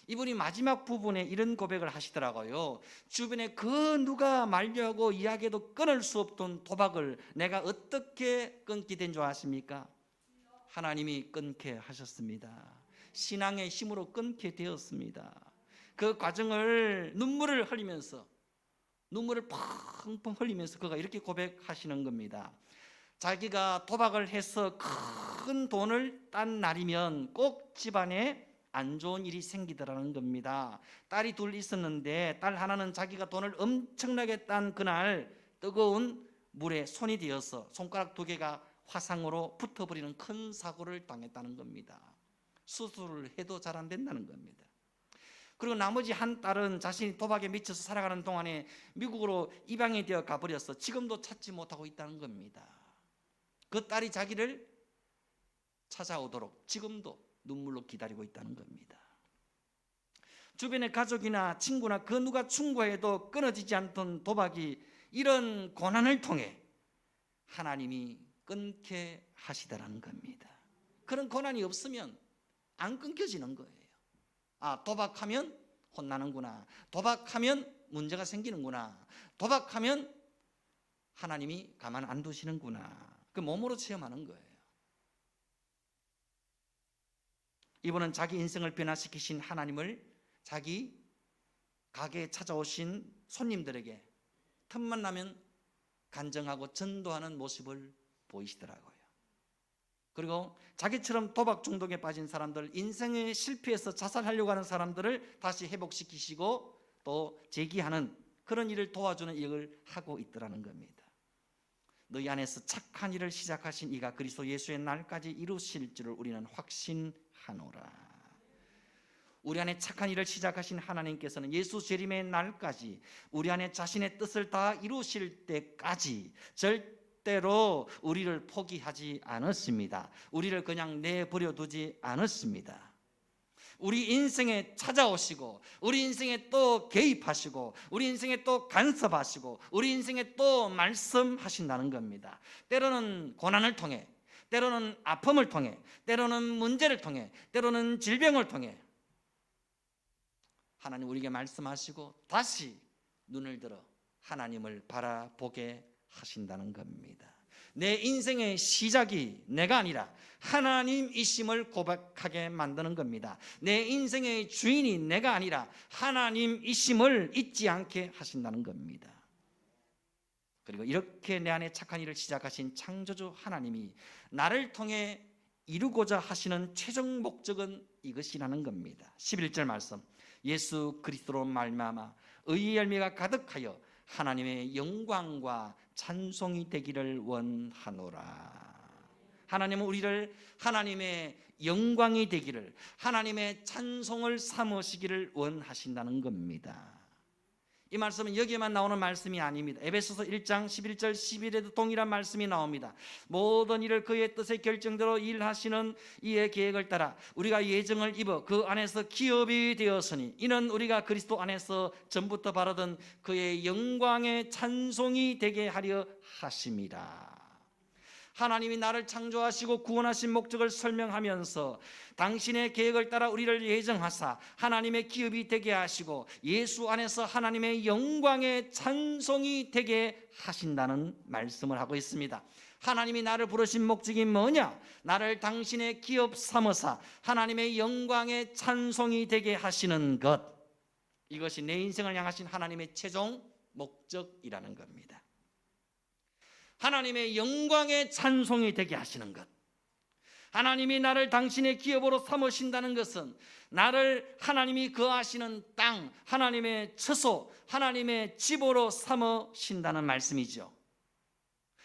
이분이 마지막 부분에 이런 고백을 하시더라고요. 주변에 그 누가 말려하고 이야기해도 끊을 수 없던 도박을 내가 어떻게 끊게 된 줄 아십니까? 하나님이 끊게 하셨습니다. 신앙의 힘으로 끊게 되었습니다. 그 과정을 눈물을 흘리면서 펑펑 흘리면서 그가 이렇게 고백하시는 겁니다. 자기가 도박을 해서 큰 돈을 딴 날이면 꼭 집안에 안 좋은 일이 생기더라는 겁니다. 딸이 둘 있었는데 딸 하나는 자기가 돈을 엄청나게 딴 그날 뜨거운 물에 손이 되어서 손가락 2개가 화상으로 붙어버리는 큰 사고를 당했다는 겁니다. 수술을 해도 잘 안 된다는 겁니다. 그리고 나머지 한 딸은 자신이 도박에 미쳐서 살아가는 동안에 미국으로 입양이 되어 가버려서 지금도 찾지 못하고 있다는 겁니다. 그 딸이 자기를 찾아오도록 지금도 눈물로 기다리고 있다는 겁니다. 주변의 가족이나 친구나 그 누가 충고해도 끊어지지 않던 도박이 이런 고난을 통해 하나님이 끊게 하시더라는 겁니다. 그런 고난이 없으면 안 끊겨지는 거예요. 아, 도박하면 혼나는구나. 도박하면 문제가 생기는구나. 도박하면 하나님이 가만 안 두시는구나. 그 몸으로 체험하는 거예요. 이분은 자기 인생을 변화시키신 하나님을 자기 가게에 찾아오신 손님들에게 틈만 나면 간증하고 전도하는 모습을 보이시더라고요. 그리고 자기처럼 도박 중독에 빠진 사람들, 인생에 실패해서 자살하려고 하는 사람들을 다시 회복시키시고 또 재기하는 그런 일을 도와주는 일을 하고 있더라는 겁니다. 너희 안에서 착한 일을 시작하신 이가 그리스도 예수의 날까지 이루실 줄을 우리는 확신하노라. 우리 안에 착한 일을 시작하신 하나님께서는 예수 재림의 날까지 우리 안에 자신의 뜻을 다 이루실 때까지 절대로 우리를 포기하지 않았습니다. 우리를 그냥 내버려 두지 않았습니다. 우리 인생에 찾아오시고 우리 인생에 또 개입하시고 우리 인생에 또 간섭하시고 우리 인생에 또 말씀하신다는 겁니다. 때로는 고난을 통해, 때로는 아픔을 통해, 때로는 문제를 통해, 때로는 질병을 통해 하나님 우리에게 말씀하시고 다시 눈을 들어 하나님을 바라보게 하신다는 겁니다. 내 인생의 시작이 내가 아니라 하나님이심을 고백하게 만드는 겁니다. 내 인생의 주인이 내가 아니라 하나님이심을 잊지 않게 하신다는 겁니다. 그리고 이렇게 내 안에 착한 일을 시작하신 창조주 하나님이 나를 통해 이루고자 하시는 최종 목적은 이것이라는 겁니다. 11절 말씀, 예수 그리스도로 말미암아 의의 열매가 가득하여 하나님의 영광과 찬송이 되기를 원하노라. 하나님은 우리를 하나님의 영광이 되기를, 하나님의 찬송을 삼으시기를 원하신다는 겁니다. 이 말씀은 여기에만 나오는 말씀이 아닙니다. 에베소서 1장 11절 12절에도 동일한 말씀이 나옵니다. 모든 일을 그의 뜻의 결정대로 일하시는 이의 계획을 따라 우리가 예정을 입어 그 안에서 기업이 되었으니 이는 우리가 그리스도 안에서 전부터 바라던 그의 영광의 찬송이 되게 하려 하심이라. 하나님이 나를 창조하시고 구원하신 목적을 설명하면서 당신의 계획을 따라 우리를 예정하사 하나님의 기업이 되게 하시고 예수 안에서 하나님의 영광의 찬송이 되게 하신다는 말씀을 하고 있습니다. 하나님이 나를 부르신 목적이 뭐냐? 나를 당신의 기업 삼으사 하나님의 영광의 찬송이 되게 하시는 것, 이것이 내 인생을 향하신 하나님의 최종 목적이라는 겁니다. 하나님의 영광의 찬송이 되게 하시는 것. 하나님이 나를 당신의 기업으로 삼으신다는 것은 나를 하나님이 거하시는 땅, 하나님의 처소, 하나님의 집으로 삼으신다는 말씀이죠.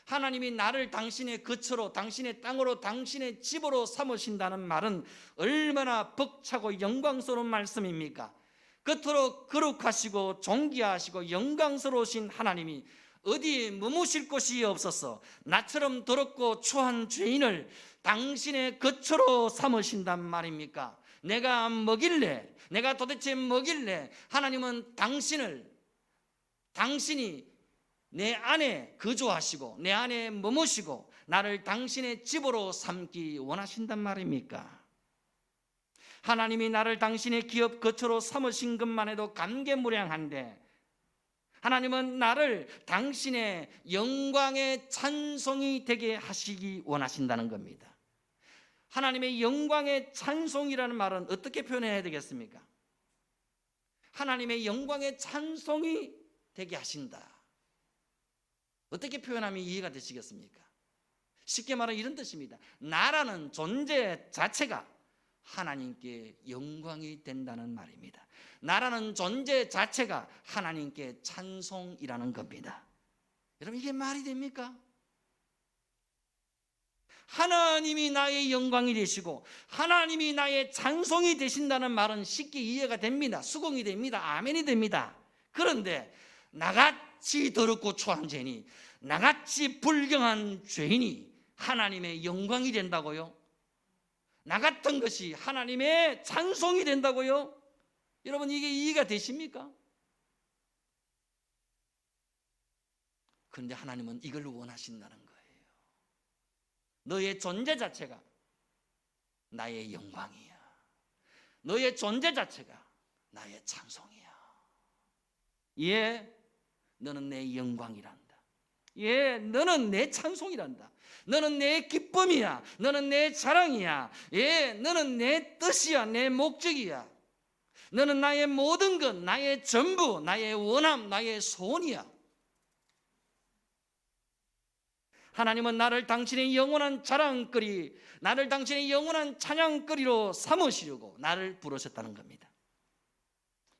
하나님이 나를 당신의 거처로, 당신의 땅으로, 당신의 집으로 삼으신다는 말은 얼마나 벅차고 영광스러운 말씀입니까? 겉으로 거룩하시고 존귀하시고 영광스러우신 하나님이 어디 머무실 곳이 없어서 나처럼 더럽고 추한 죄인을 당신의 거처로 삼으신단 말입니까? 내가 뭐길래, 내가 도대체 뭐길래 하나님은 당신이 내 안에 거주하시고 내 안에 머무시고 나를 당신의 집으로 삼기 원하신단 말입니까? 하나님이 나를 당신의 기업 거처로 삼으신 것만 해도 감개무량한데 하나님은 나를 당신의 영광의 찬송이 되게 하시기 원하신다는 겁니다. 하나님의 영광의 찬송이라는 말은 어떻게 표현해야 되겠습니까? 하나님의 영광의 찬송이 되게 하신다. 어떻게 표현하면 이해가 되시겠습니까? 쉽게 말하면 이런 뜻입니다. 나라는 존재 자체가 하나님께 영광이 된다는 말입니다. 나라는 존재 자체가 하나님께 찬송이라는 겁니다. 여러분, 이게 말이 됩니까? 하나님이 나의 영광이 되시고 하나님이 나의 찬송이 되신다는 말은 쉽게 이해가 됩니다. 수긍이 됩니다. 아멘이 됩니다. 그런데 나같이 더럽고 추한 죄인이, 나같이 불경한 죄인이 하나님의 영광이 된다고요? 나 같은 것이 하나님의 찬송이 된다고요? 여러분, 이게 이해가 되십니까? 그런데 하나님은 이걸 원하신다는 거예요. 너의 존재 자체가 나의 영광이야. 너의 존재 자체가 나의 찬송이야. 예, 너는 내 영광이란다. 예, 너는 내 찬송이란다. 너는 내 기쁨이야. 너는 내 자랑이야. 예, 너는 내 뜻이야. 내 목적이야. 너는 나의 모든 것, 나의 전부, 나의 원함, 나의 소원이야. 하나님은 나를 당신의 영원한 자랑거리, 나를 당신의 영원한 찬양거리로 삼으시려고 나를 부르셨다는 겁니다.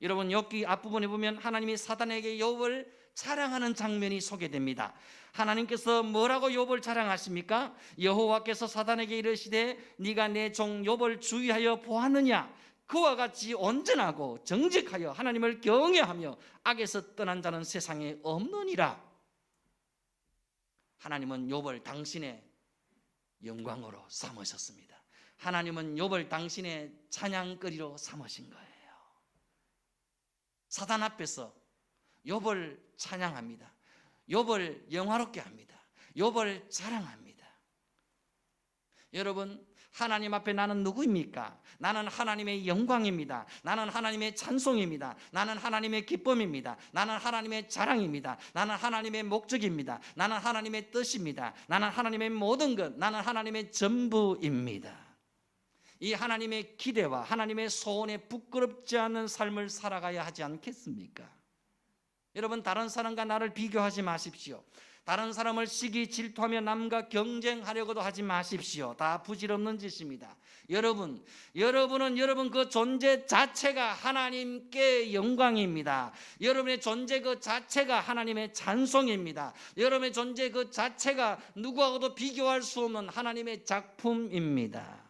여러분, 욥기 앞부분에 보면 하나님이 사단에게 욥을 자랑하는 장면이 소개됩니다. 하나님께서 뭐라고 욥을 자랑하십니까? 여호와께서 사단에게 이르시되 네가 내 종 욥을 주의하여 보았느냐? 그와 같이 온전하고 정직하여 하나님을 경외하며 악에서 떠난 자는 세상에 없느니라. 하나님은 욥을 당신의 영광으로 삼으셨습니다. 하나님은 욥을 당신의 찬양거리로 삼으신 거예요. 사단 앞에서 욥을 찬양합니다. 욥을 영화롭게 합니다. 욥을 자랑합니다. 여러분, 하나님 앞에 나는 누구입니까? 나는 하나님의 영광입니다. 나는 하나님의 찬송입니다. 나는 하나님의 기쁨입니다. 나는 하나님의 자랑입니다. 나는 하나님의 목적입니다. 나는 하나님의 뜻입니다. 나는 하나님의 모든 것, 나는 하나님의 전부입니다. 이 하나님의 기대와 하나님의 소원에 부끄럽지 않은 삶을 살아가야 하지 않겠습니까? 여러분, 다른 사람과 나를 비교하지 마십시오. 다른 사람을 시기 질투하며 남과 경쟁하려고도 하지 마십시오. 다 부질없는 짓입니다. 여러분은 여러분 그 존재 자체가 하나님께 영광입니다. 여러분의 존재 그 자체가 하나님의 찬송입니다. 여러분의 존재 그 자체가 누구하고도 비교할 수 없는 하나님의 작품입니다.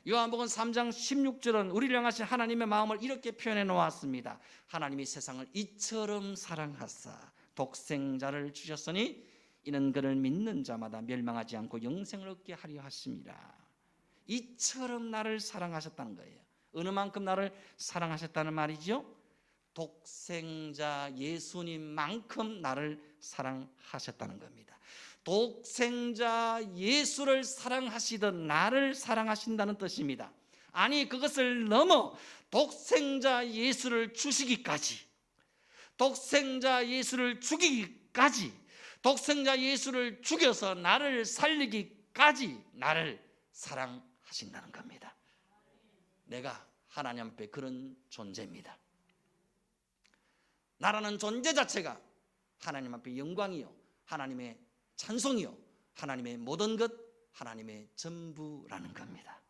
요한복음 3장 16절은 우리를 향하신 하나님의 마음을 이렇게 표현해 놓았습니다. 하나님이 세상을 이처럼 사랑하사 독생자를 주셨으니 이는 그를 믿는 자마다 멸망하지 않고 영생을 얻게 하려 하심이라. 이처럼 나를 사랑하셨다는 거예요. 어느 만큼 나를 사랑하셨다는 말이죠? 독생자 예수님만큼 나를 사랑하셨다는 겁니다. 독생자 예수를 사랑하시던 나를 사랑하신다는 뜻입니다. 아니, 그것을 넘어 독생자 예수를 주시기까지, 독생자 예수를 죽이기까지, 독생자 예수를 죽여서 나를 살리기까지 나를 사랑하신다는 겁니다. 내가 하나님 앞에 그런 존재입니다. 나라는 존재 자체가 하나님 앞에 영광이요 하나님의 찬송이요 하나님의 모든 것, 하나님의 전부라는 겁니다.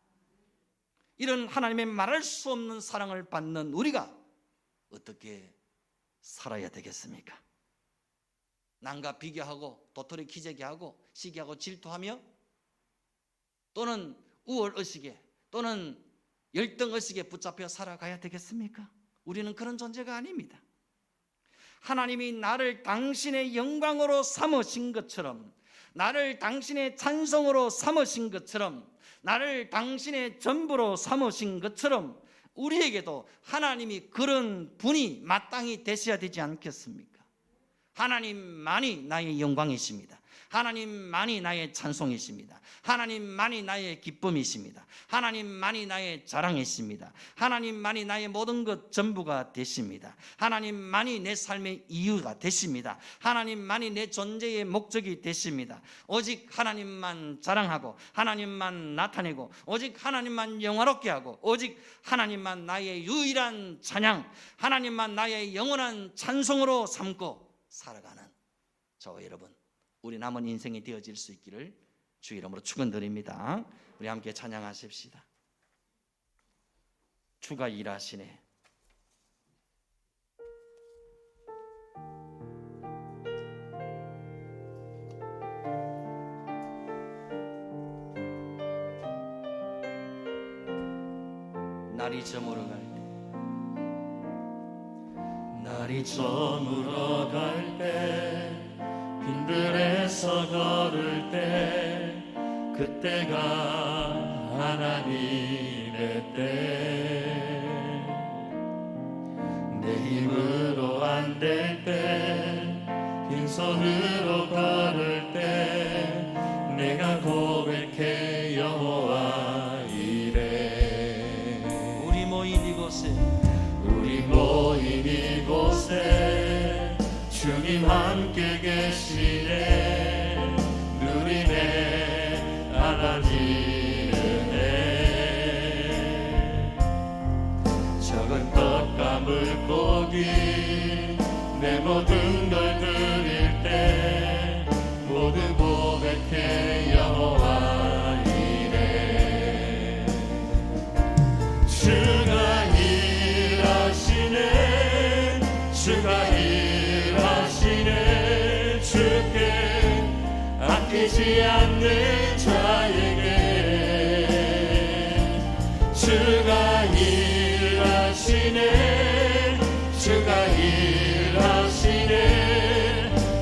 이런 하나님의 말할 수 없는 사랑을 받는 우리가 어떻게 살아야 되겠습니까? 남과 비교하고 도토리 키재기하고 시기하고 질투하며 또는 우월의식에 또는 열등의식에 붙잡혀 살아가야 되겠습니까? 우리는 그런 존재가 아닙니다. 하나님이 나를 당신의 영광으로 삼으신 것처럼, 나를 당신의 찬송으로 삼으신 것처럼, 나를 당신의 전부로 삼으신 것처럼 우리에게도 하나님이 그런 분이 마땅히 되셔야 되지 않겠습니까? 하나님만이 나의 영광이십니다. 하나님만이 나의 찬송이십니다. 하나님만이 나의 기쁨이십니다. 하나님만이 나의 자랑이십니다. 하나님만이 나의 모든 것 전부가 되십니다. 하나님만이 내 삶의 이유가 되십니다. 하나님만이 내 존재의 목적이 되십니다. 오직 하나님만 자랑하고 하나님만 나타내고 오직 하나님만 영화롭게 하고 오직 하나님만 나의 유일한 찬양, 하나님만 나의 영원한 찬송으로 삼고 살아가는 저와 여러분, 우리 남은 인생이 되어질 수 있기를 주 이름으로 축원드립니다. 우리 함께 찬양하십시다. 주가 일하시네. 날이 저물어 갈 때, 날이 저물어 갈 때, 빈들에서 걸을 때, 그때가 하나님의 때. 내 힘으로 안 될 때, 빈손으로 걸을 때, 내가 고백해 여호와 이래. 우리 모인 이곳에 주님 함께 계시네. 누리네 하나님 은혜. 적은 떡과 물고기 내 모든 걸 드릴 때 모두 고백해 여호와 이래. 주가 일하시네. 주가 일하시네. 주께 아끼지 않는 자에게 주가 일하시네. 주가 일하시네.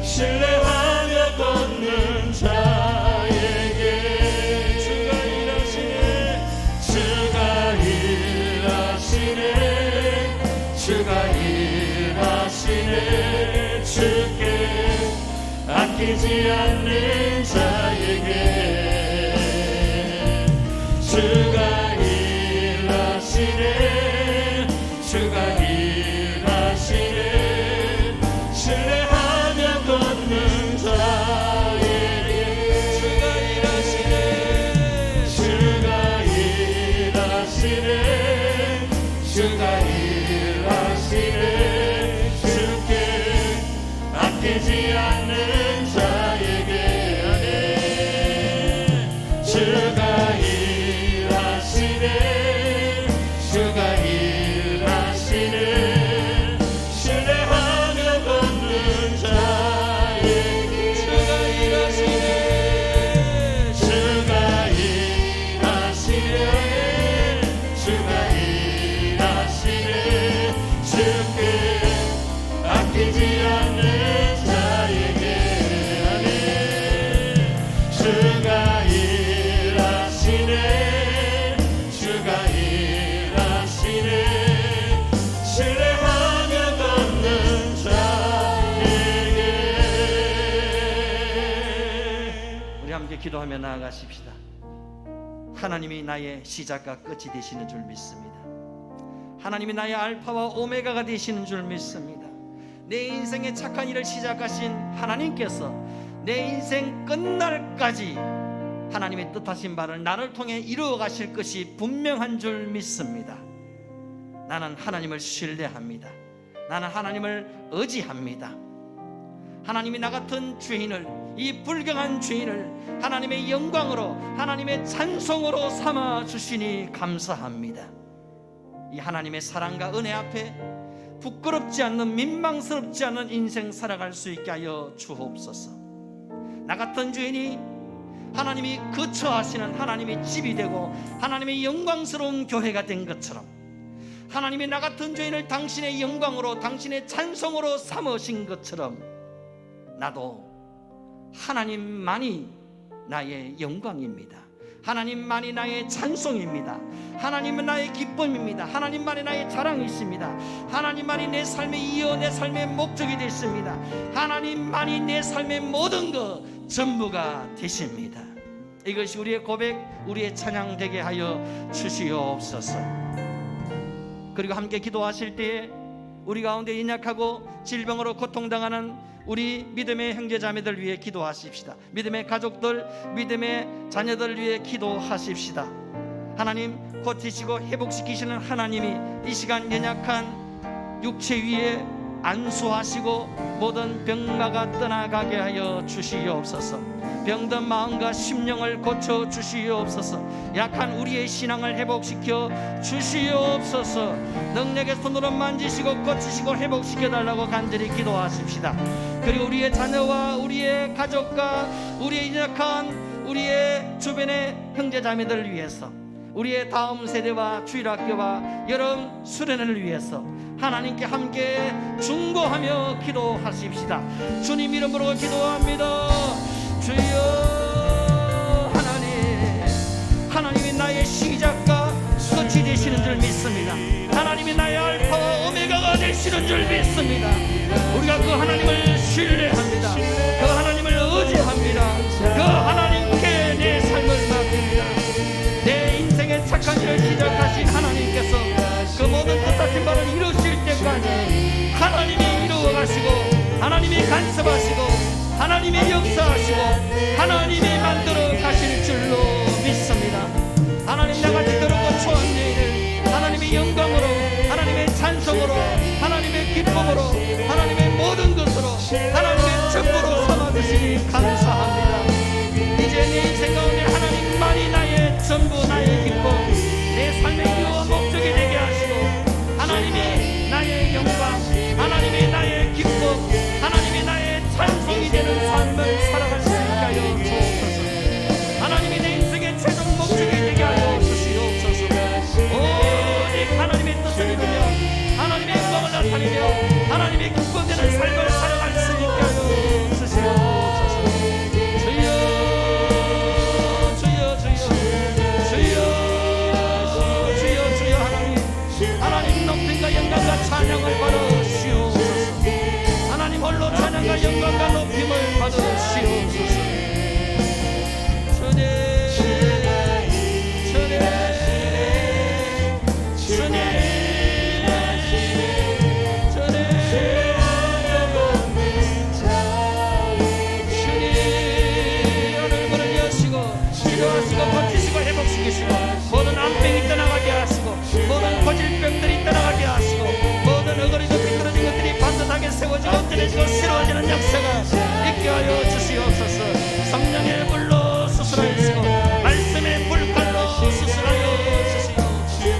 신뢰하며 걷는 자에게 주가 일하시네. 주가 일하시네. 주가 일하시네. 주께 아끼지 않는 자에게 주가 일하시네. 주가 일하시네. 신뢰하며 걷는 자에게 주가 일하시네. 주가 일하시네. 주가 일하시네. 주께 아끼지 않는 자에게 주가 일하시네. 주가 일하시네. 신뢰하며 걷는 자에게 주가 일하시네. 주가 일하시네. 주가 일하시네. 주께 아끼지 않는 자에게 주가 일하시네. 주가 일하시네. 신뢰하며 걷는 자에게. 우리 함께 기도하며 나아가십시다. 하나님이 나의 시작과 끝이 되시는 줄 믿습니다. 하나님이 나의 알파와 오메가가 되시는 줄 믿습니다. 내 인생의 착한 일을 시작하신 하나님께서 내 인생 끝날까지 하나님의 뜻하신 바를 나를 통해 이루어 가실 것이 분명한 줄 믿습니다. 나는 하나님을 신뢰합니다. 나는 하나님을 의지합니다. 하나님이 나 같은 죄인을, 이 불경한 죄인을 하나님의 영광으로, 하나님의 찬송으로 삼아 주시니 감사합니다. 이 하나님의 사랑과 은혜 앞에 부끄럽지 않는, 민망스럽지 않은 인생 살아갈 수 있게 하여 주옵소서. 나 같은 죄인이 하나님이 거처하시는 하나님의 집이 되고 하나님의 영광스러운 교회가 된 것처럼, 하나님이 나 같은 죄인을 당신의 영광으로, 당신의 찬송으로 삼으신 것처럼, 나도 하나님만이 나의 영광입니다. 하나님만이 나의 찬송입니다. 하나님은 나의 기쁨입니다. 하나님만이 나의 자랑이십니다. 하나님만이 내 삶의 이어, 내 삶의 목적이 되십니다. 하나님만이 내 삶의 모든 것 전부가 되십니다. 이것이 우리의 고백, 우리의 찬양 되게 하여 주시옵소서. 그리고 함께 기도하실 때에 우리 가운데 연약하고 질병으로 고통당하는 우리 믿음의 형제자매들 위해 기도하십시다. 믿음의 가족들, 믿음의 자녀들 위해 기도하십시다. 하나님, 고치시고 회복시키시는 하나님이 이 시간 연약한 육체 위에 안수하시고 모든 병마가 떠나가게 하여 주시옵소서. 병든 마음과 심령을 고쳐 주시옵소서. 약한 우리의 신앙을 회복시켜 주시옵소서. 능력의 손으로 만지시고 고치시고 회복시켜 달라고 간절히 기도하십시다. 그리고 우리의 자녀와 우리의 가족과 우리의 연약한 우리의 주변의 형제자매들을 위해서, 우리의 다음 세대와 주일학교와 여름 수련회를 위해서 하나님께 함께 중보하며 기도하십시다. 주님 이름으로 기도합니다. 주여, 하나님이 나의 시작과 끝이 되시는 줄 믿습니다. 하나님이 나의 알파와 오메가가 되시는 줄 믿습니다. 우리가 그 하나님을 신뢰합니다. 그 하나님을 의지합니다. 그 하나님께 내 삶을 맡깁니다. 내 인생의 착한 일을 시작하신 하나님께서 그 모든 뜻하신 바를 이루실 때까지 하나님이 이루어가시고, 하나님이 간섭하시고, 하나님이 역사하시고, 하나님이 만들어 가실 줄로 믿습니다. 하나님, 나같이 더럽고 초한 죄인을 하나님의 영광으로, 하나님의 찬송으로, 하나님의 기쁨으로, 하나님의 모든 것으로, 하나님의 전부로 삼아주시니 감사합니다. 이제 내 인생 가운데 하나님만이 나의 전부, 나의 기쁨, 내 삶의 이유와 목적이 되게 하시고, 하나님이 나의 영광, 하나님이 나의 기쁨, 하나님이 나의 찬송이 되는 삶을 살아갈 수 있게 하여 주옵소서. 하나님이 내 인생의 최종 목적이 되게 하여 주시옵소서. 오직 하나님의 뜻을 이루며 하나님의 영광을 나타내며 하나님의 기쁨되는 삶을 살아갈 수 있게 하여 주시옵소서. 주여, 주여, 주여, 주여, 주여, 주여. 하나님 높임과 영광과 찬양을 받으시옵소서. 하나님 홀로 찬양과 영광과 높임을 받으시옵소서. 고치시고 회복시키시고, 모든 암병이 떠나가게 하시고, 모든 고질병들이 떠나가게 하시고, 모든 어거리고 비뚤어진 것들이 반듯하게 세워지고 엎드려지고 새로워지는 역사가 있게 하여 주시옵소서. 성령의 불로 수술하시고 말씀의 불칼로 수술하여 주시옵소서.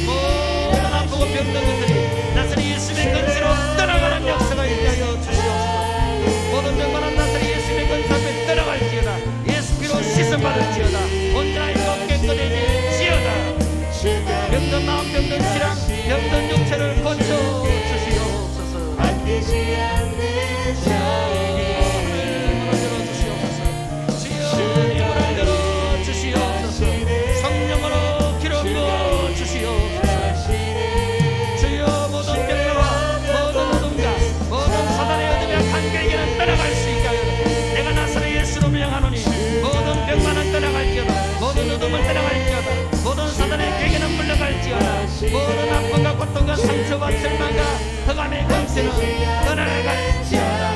모든 아프고 병든 것들이 나사렛 예수의 근세로 떠나가는 역사가 있게 하여 주시옵소서. 모든 병만한 나사렛 예수의 근세 앞에 떠나갈지어다. 예수 피로 씻음 받을지어다. 온전하게 깨끗해질지어다. 병든 마음, 병든 신앙, 병든 육체를 고쳐 주시옵소서. 주여, 들어 주시옵소서. 성령으로 기름 부어 주시옵소서. 주여, 모든 병과 모든 어둠과 모든 사단의 어둠과 관계에게는 떠나갈 수 있게 하여 내가 나사렛 예수로 명하노니 모든 병만은 떠나갈지어다. 모든 어둠을 떠나갈지어다. 모든 사단의 계계는 물러갈지어다. 모든 아픔과 고통과 상처와 절망과 흑암의 권세는 떠나갈지어다.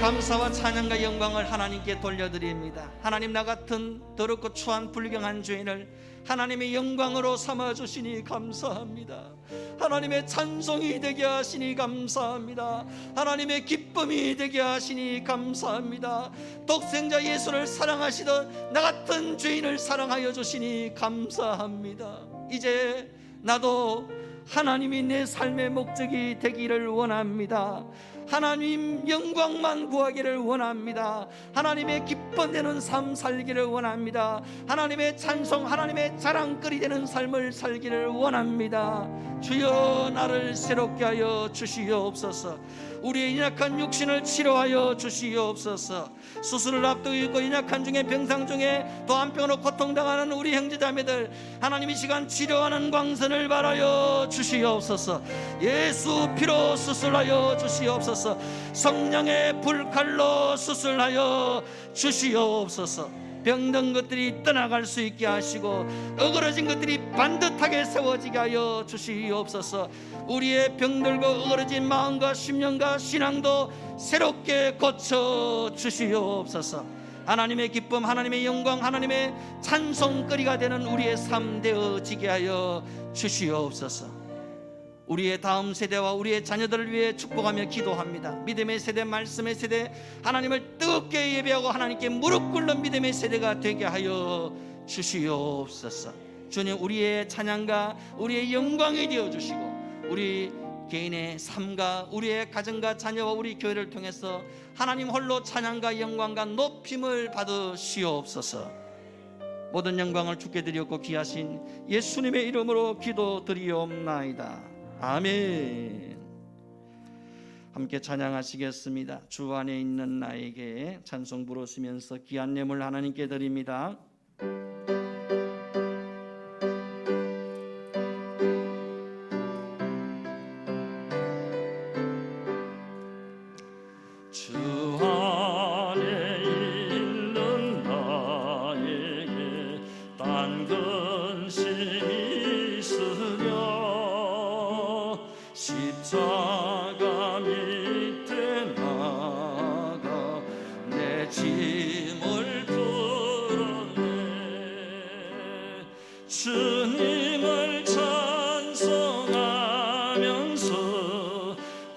감사와 찬양과 영광을 하나님께 돌려드립니다. 하나님, 나 같은 더럽고 추한 불경한 죄인을 하나님의 영광으로 삼아주시니 감사합니다. 하나님의 찬송이 되게 하시니 감사합니다. 하나님의 기쁨이 되게 하시니 감사합니다. 독생자 예수를 사랑하시던 나 같은 죄인을 사랑하여 주시니 감사합니다. 이제 나도 하나님이 내 삶의 목적이 되기를 원합니다. 하나님 영광만 구하기를 원합니다. 하나님의 기뻐되는 삶 살기를 원합니다. 하나님의 찬송, 하나님의 자랑거리 되는 삶을 살기를 원합니다. 주여, 나를 새롭게 하여 주시옵소서. 우리의 연약한 육신을 치료하여 주시옵소서. 수술을 앞두고 있고 연약한 중에 병상 중에 또 한편으로 고통당하는 우리 형제자매들, 하나님 이 시간 치료하는 광선을 바라여 주시옵소서. 예수 피로 수술하여 주시옵소서. 성령의 불칼로 수술하여 주시옵소서. 병든 것들이 떠나갈 수 있게 하시고 어그러진 것들이 반듯하게 세워지게 하여 주시옵소서. 우리의 병들고 어그러진 마음과 심령과 신앙도 새롭게 고쳐 주시옵소서. 하나님의 기쁨, 하나님의 영광, 하나님의 찬송거리가 되는 우리의 삶 되어지게 하여 주시옵소서. 우리의 다음 세대와 우리의 자녀들을 위해 축복하며 기도합니다. 믿음의 세대, 말씀의 세대, 하나님을 뜨겁게 예배하고 하나님께 무릎 꿇는 믿음의 세대가 되게 하여 주시옵소서. 주님, 우리의 찬양과 우리의 영광이 되어주시고 우리 개인의 삶과 우리의 가정과 자녀와 우리 교회를 통해서 하나님 홀로 찬양과 영광과 높임을 받으시옵소서. 모든 영광을 주께 드렸고 귀하신 예수님의 이름으로 기도드리옵나이다. 아멘. 함께 찬양하시겠습니다. 주 안에 있는 나에게 찬송 부르시면서 귀한 예물 하나님께 드립니다. 주 안에 있는 나에게 딴 근심이 있으며 십자가 밑에 나가 내 짐을 풀었네. 주님을 찬송하면서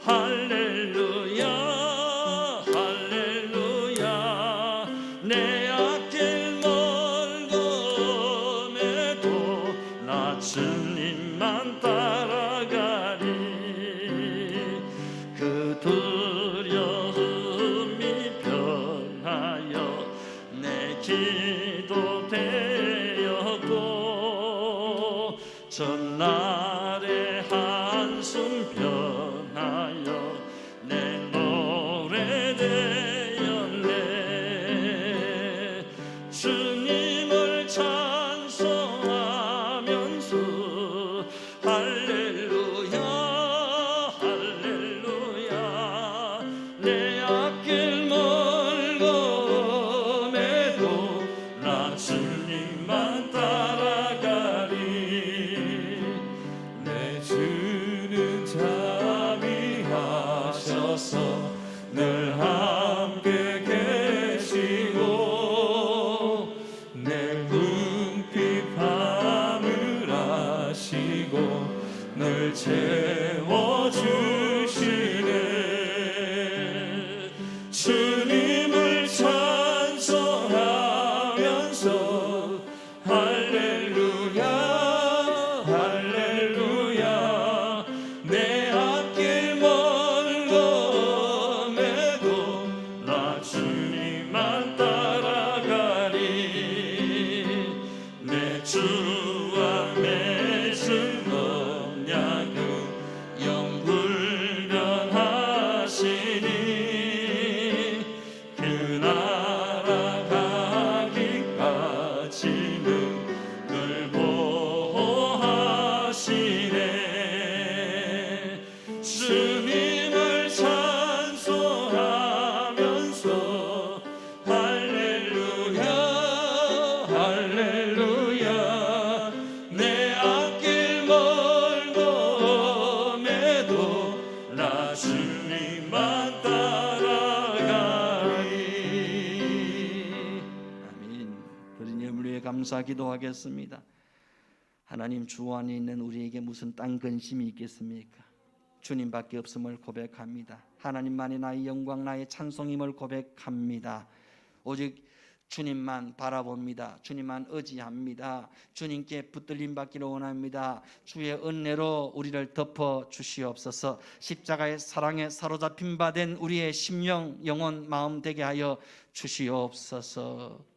할렐루야 할렐루야. 내 앞길 멀고매도 나 주님만 따라가리. 그 두려움이 변하여 내 기도 되었고 전날의 한숨 변하여 내 노래 되었네. 주님을 찬송하면서 할렐루야 할렐루야. 내 앞길 멀고매도 나 주님만 따라가리. 내 주는 자비하셔서 늘 함께 감사 기도하겠습니다. 하나님, 주 안에 있는 우리에게 무슨 딴 근심이 있겠습니까? 주님밖에 없음을 고백합니다. 하나님만이 나의 영광, 나의 찬송임을 고백합니다. 오직 주님만 바라봅니다. 주님만 의지합니다. 주님께 붙들림 받기를 원합니다. 주의 은혜로 우리를 덮어 주시옵소서. 십자가의 사랑에 사로잡힌 바 된 우리의 심령, 영혼, 마음 되게 하여 주시옵소서.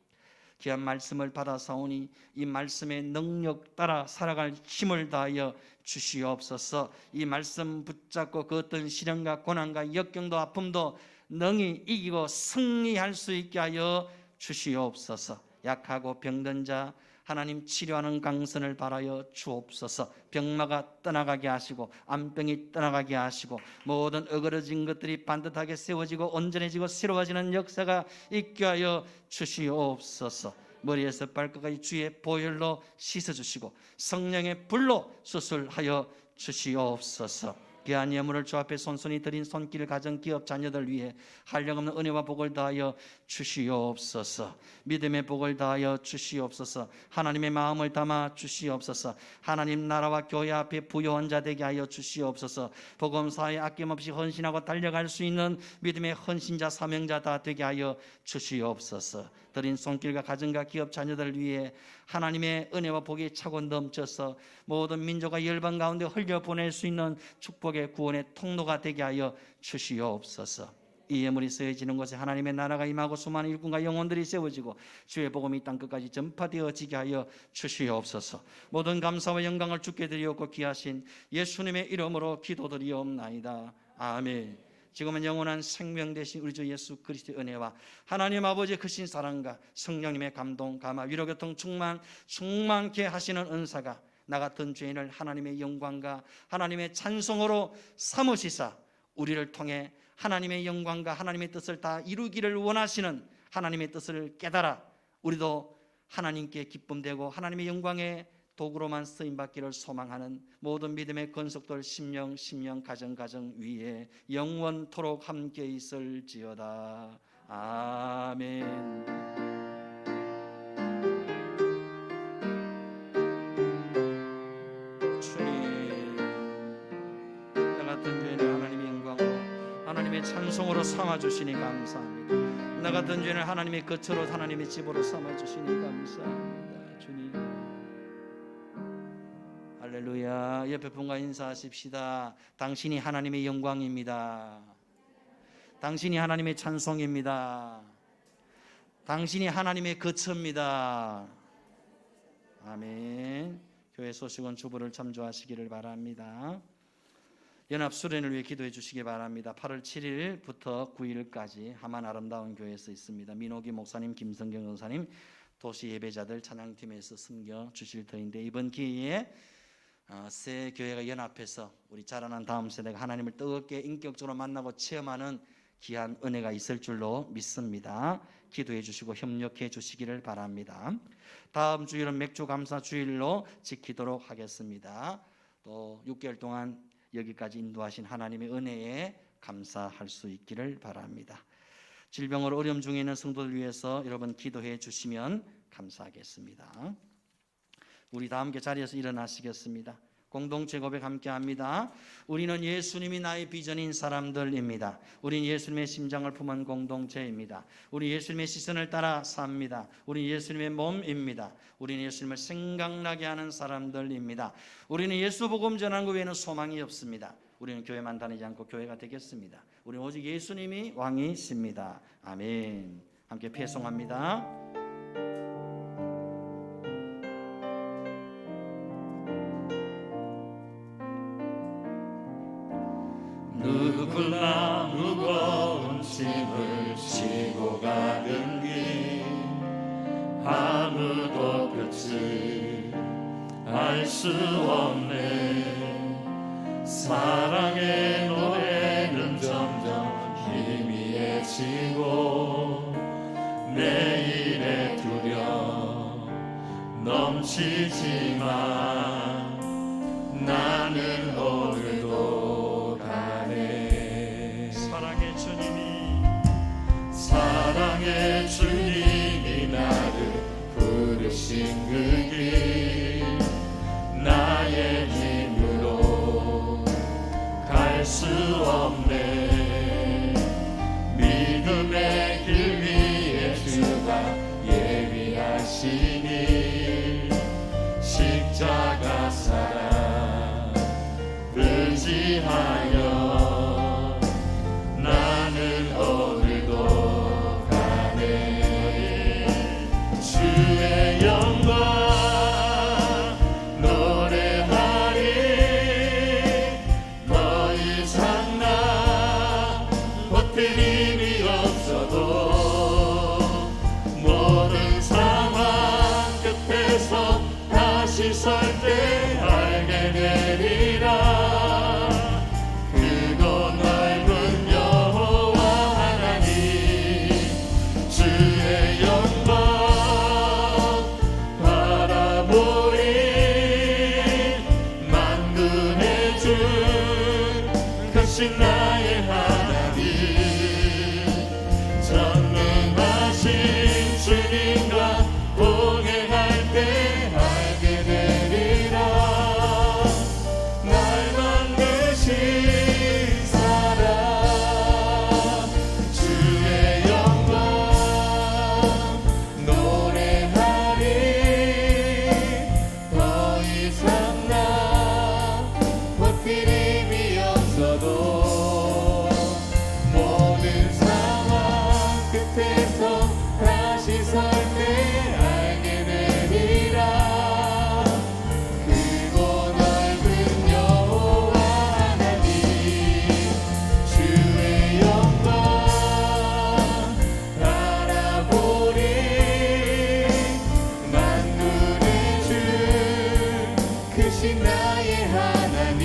귀한 말씀을 받아사오니 이 말씀의 능력 따라 살아갈 힘을 다하여 주시옵소서. 이 말씀 붙잡고 그 어떤 시련과 고난과 역경도 아픔도 능히 이기고 승리할 수 있게 하여 주시옵소서. 약하고 병든 자 하나님 치료하는 강선을 바라여 주옵소서. 병마가 떠나가게 하시고 암병이 떠나가게 하시고 모든 어그러진 것들이 반듯하게 세워지고 온전해지고 새로워지는 역사가 있게 하여 주시옵소서. 머리에서 발끝까지 주의 보혈로 씻어주시고 성령의 불로 수술하여 주시옵소서. 귀한 예물을 주 앞에 손손이 드린 손길 가정 기업 자녀들 위해 한량없는 은혜와 복을 다하여 주시옵소서. 믿음의 복을 다하여 주시옵소서. 하나님의 마음을 담아 주시옵소서. 하나님 나라와 교회 앞에 부요한 자 되게 하여 주시옵소서. 복음사에 아낌없이 헌신하고 달려갈 수 있는 믿음의 헌신자 사명자 다 되게 하여 주시옵소서. 드린 손길과 가정과 기업 자녀들 위해 하나님의 은혜와 복이 차고 넘쳐서 모든 민족과 열방 가운데 흘려보낼 수 있는 축복의 구원의 통로가 되게 하여 주시옵소서. 이 예물이 쓰여지는 곳에 하나님의 나라가 임하고 수많은 일꾼과 영혼들이 세워지고 주의 복음이 땅끝까지 전파되어지게 하여 주시옵소서. 모든 감사와 영광을 주께 드리옵고 귀하신 예수님의 이름으로 기도드리옵나이다. 아멘. 지금은 영원한 생명 되신 우리 주 예수 그리스도의 은혜와 하나님 아버지의 크신 사랑과 성령님의 감동, 감화, 위로, 교통, 충만케 하시는 은사가 나 같은 죄인을 하나님의 영광과 하나님의 찬송으로 삼으시사 우리를 통해 하나님의 영광과 하나님의 뜻을 다 이루기를 원하시는 하나님의 뜻을 깨달아 우리도 하나님께 기쁨되고 하나님의 영광의 도구로만 쓰임받기를 소망하는 모든 믿음의 건속들 심령 가정 위에 영원토록 함께 있을지어다. 아멘. 주님, 나 같은 죄인을 하나님의 영광으로 하나님의 찬송으로 삼아주시니 감사합니다. 나 같은 죄인을 하나님의 거처로 하나님의 집으로 삼아주시니 감사합니다. 주님, 할렐루야. 옆에 분과 인사하십시다. 당신이 하나님의 영광입니다. 당신이 하나님의 찬송입니다. 당신이 하나님의 거처입니다. 아멘. 교회 소식은 주부를 참조하시기를 바랍니다. 연합 수련을 위해 기도해 주시기 바랍니다. 8월 7일부터 9일까지 하만 아름다운 교회에서 있습니다. 민호기 목사님, 김성경 전사님 도시 예배자들 찬양팀에서 섬겨 주실 터인데 이번 기회에 새 교회가 연합해서 우리 자라난 다음 세대가 하나님을 뜨겁게 인격적으로 만나고 체험하는 귀한 은혜가 있을 줄로 믿습니다. 기도해 주시고 협력해 주시기를 바랍니다. 다음 주일은 맥주 감사 주일로 지키도록 하겠습니다. 또 6개월 동안 여기까지 인도하신 하나님의 은혜에 감사할 수 있기를 바랍니다. 질병으로 어려움 중에 있는 성도들 위해서 여러분 기도해 주시면 감사하겠습니다. 우리 다 함께 자리에서 일어나시겠습니다. 공동체 고백 함께 합니다. 우리는 예수님이 나의 비전인 사람들입니다. 우리는 예수님의 심장을 품은 공동체입니다. 우리 예수님의 시선을 따라 삽니다. 우리는 예수님의 몸입니다. 우리는 예수님을 생각나게 하는 사람들입니다. 우리는 예수 복음 전하는 것 외에는 소망이 없습니다. 우리는 교회만 다니지 않고 교회가 되겠습니다. 우리는 오직 예수님이 왕이십니다. 아멘. 함께 피해송합니다. 누구나 무거운 짐을 지고 가는 길 아무도 끝을 알 수 없네. 사랑의 노래는 점점 희미해지고 내일의 두려움 넘치지만 나는 오늘도 가네. 사랑의 주님이 나를 부르시 오신 그 길 나의 힘으로 갈 수 없네. 믿음의 길 위에 주가 예비하시니 십자가 사랑 의지하여 나는 오늘도 가네. 주의 영광 노래하리. 더 이상 나 버틸 힘이 없어도 모든 상황 끝에서 다시 설 때 알게 되리라. 크고 넓은 여호와 하나님 주의 영광 바라보리. 만군의 주 크신 나의 하나님 전능하신 주님과 동행할 때 알게 되리라. 날 만드신 사랑 주의 영광 노래하리. 더 이상 나 버틸 힘이 없어도 모든 상황 끝에서 다시 설 때 알게 되리라. 크고 넓은 여호와 하나님 주의 영광 바라보리. 만군의 주 크신 나의 하나님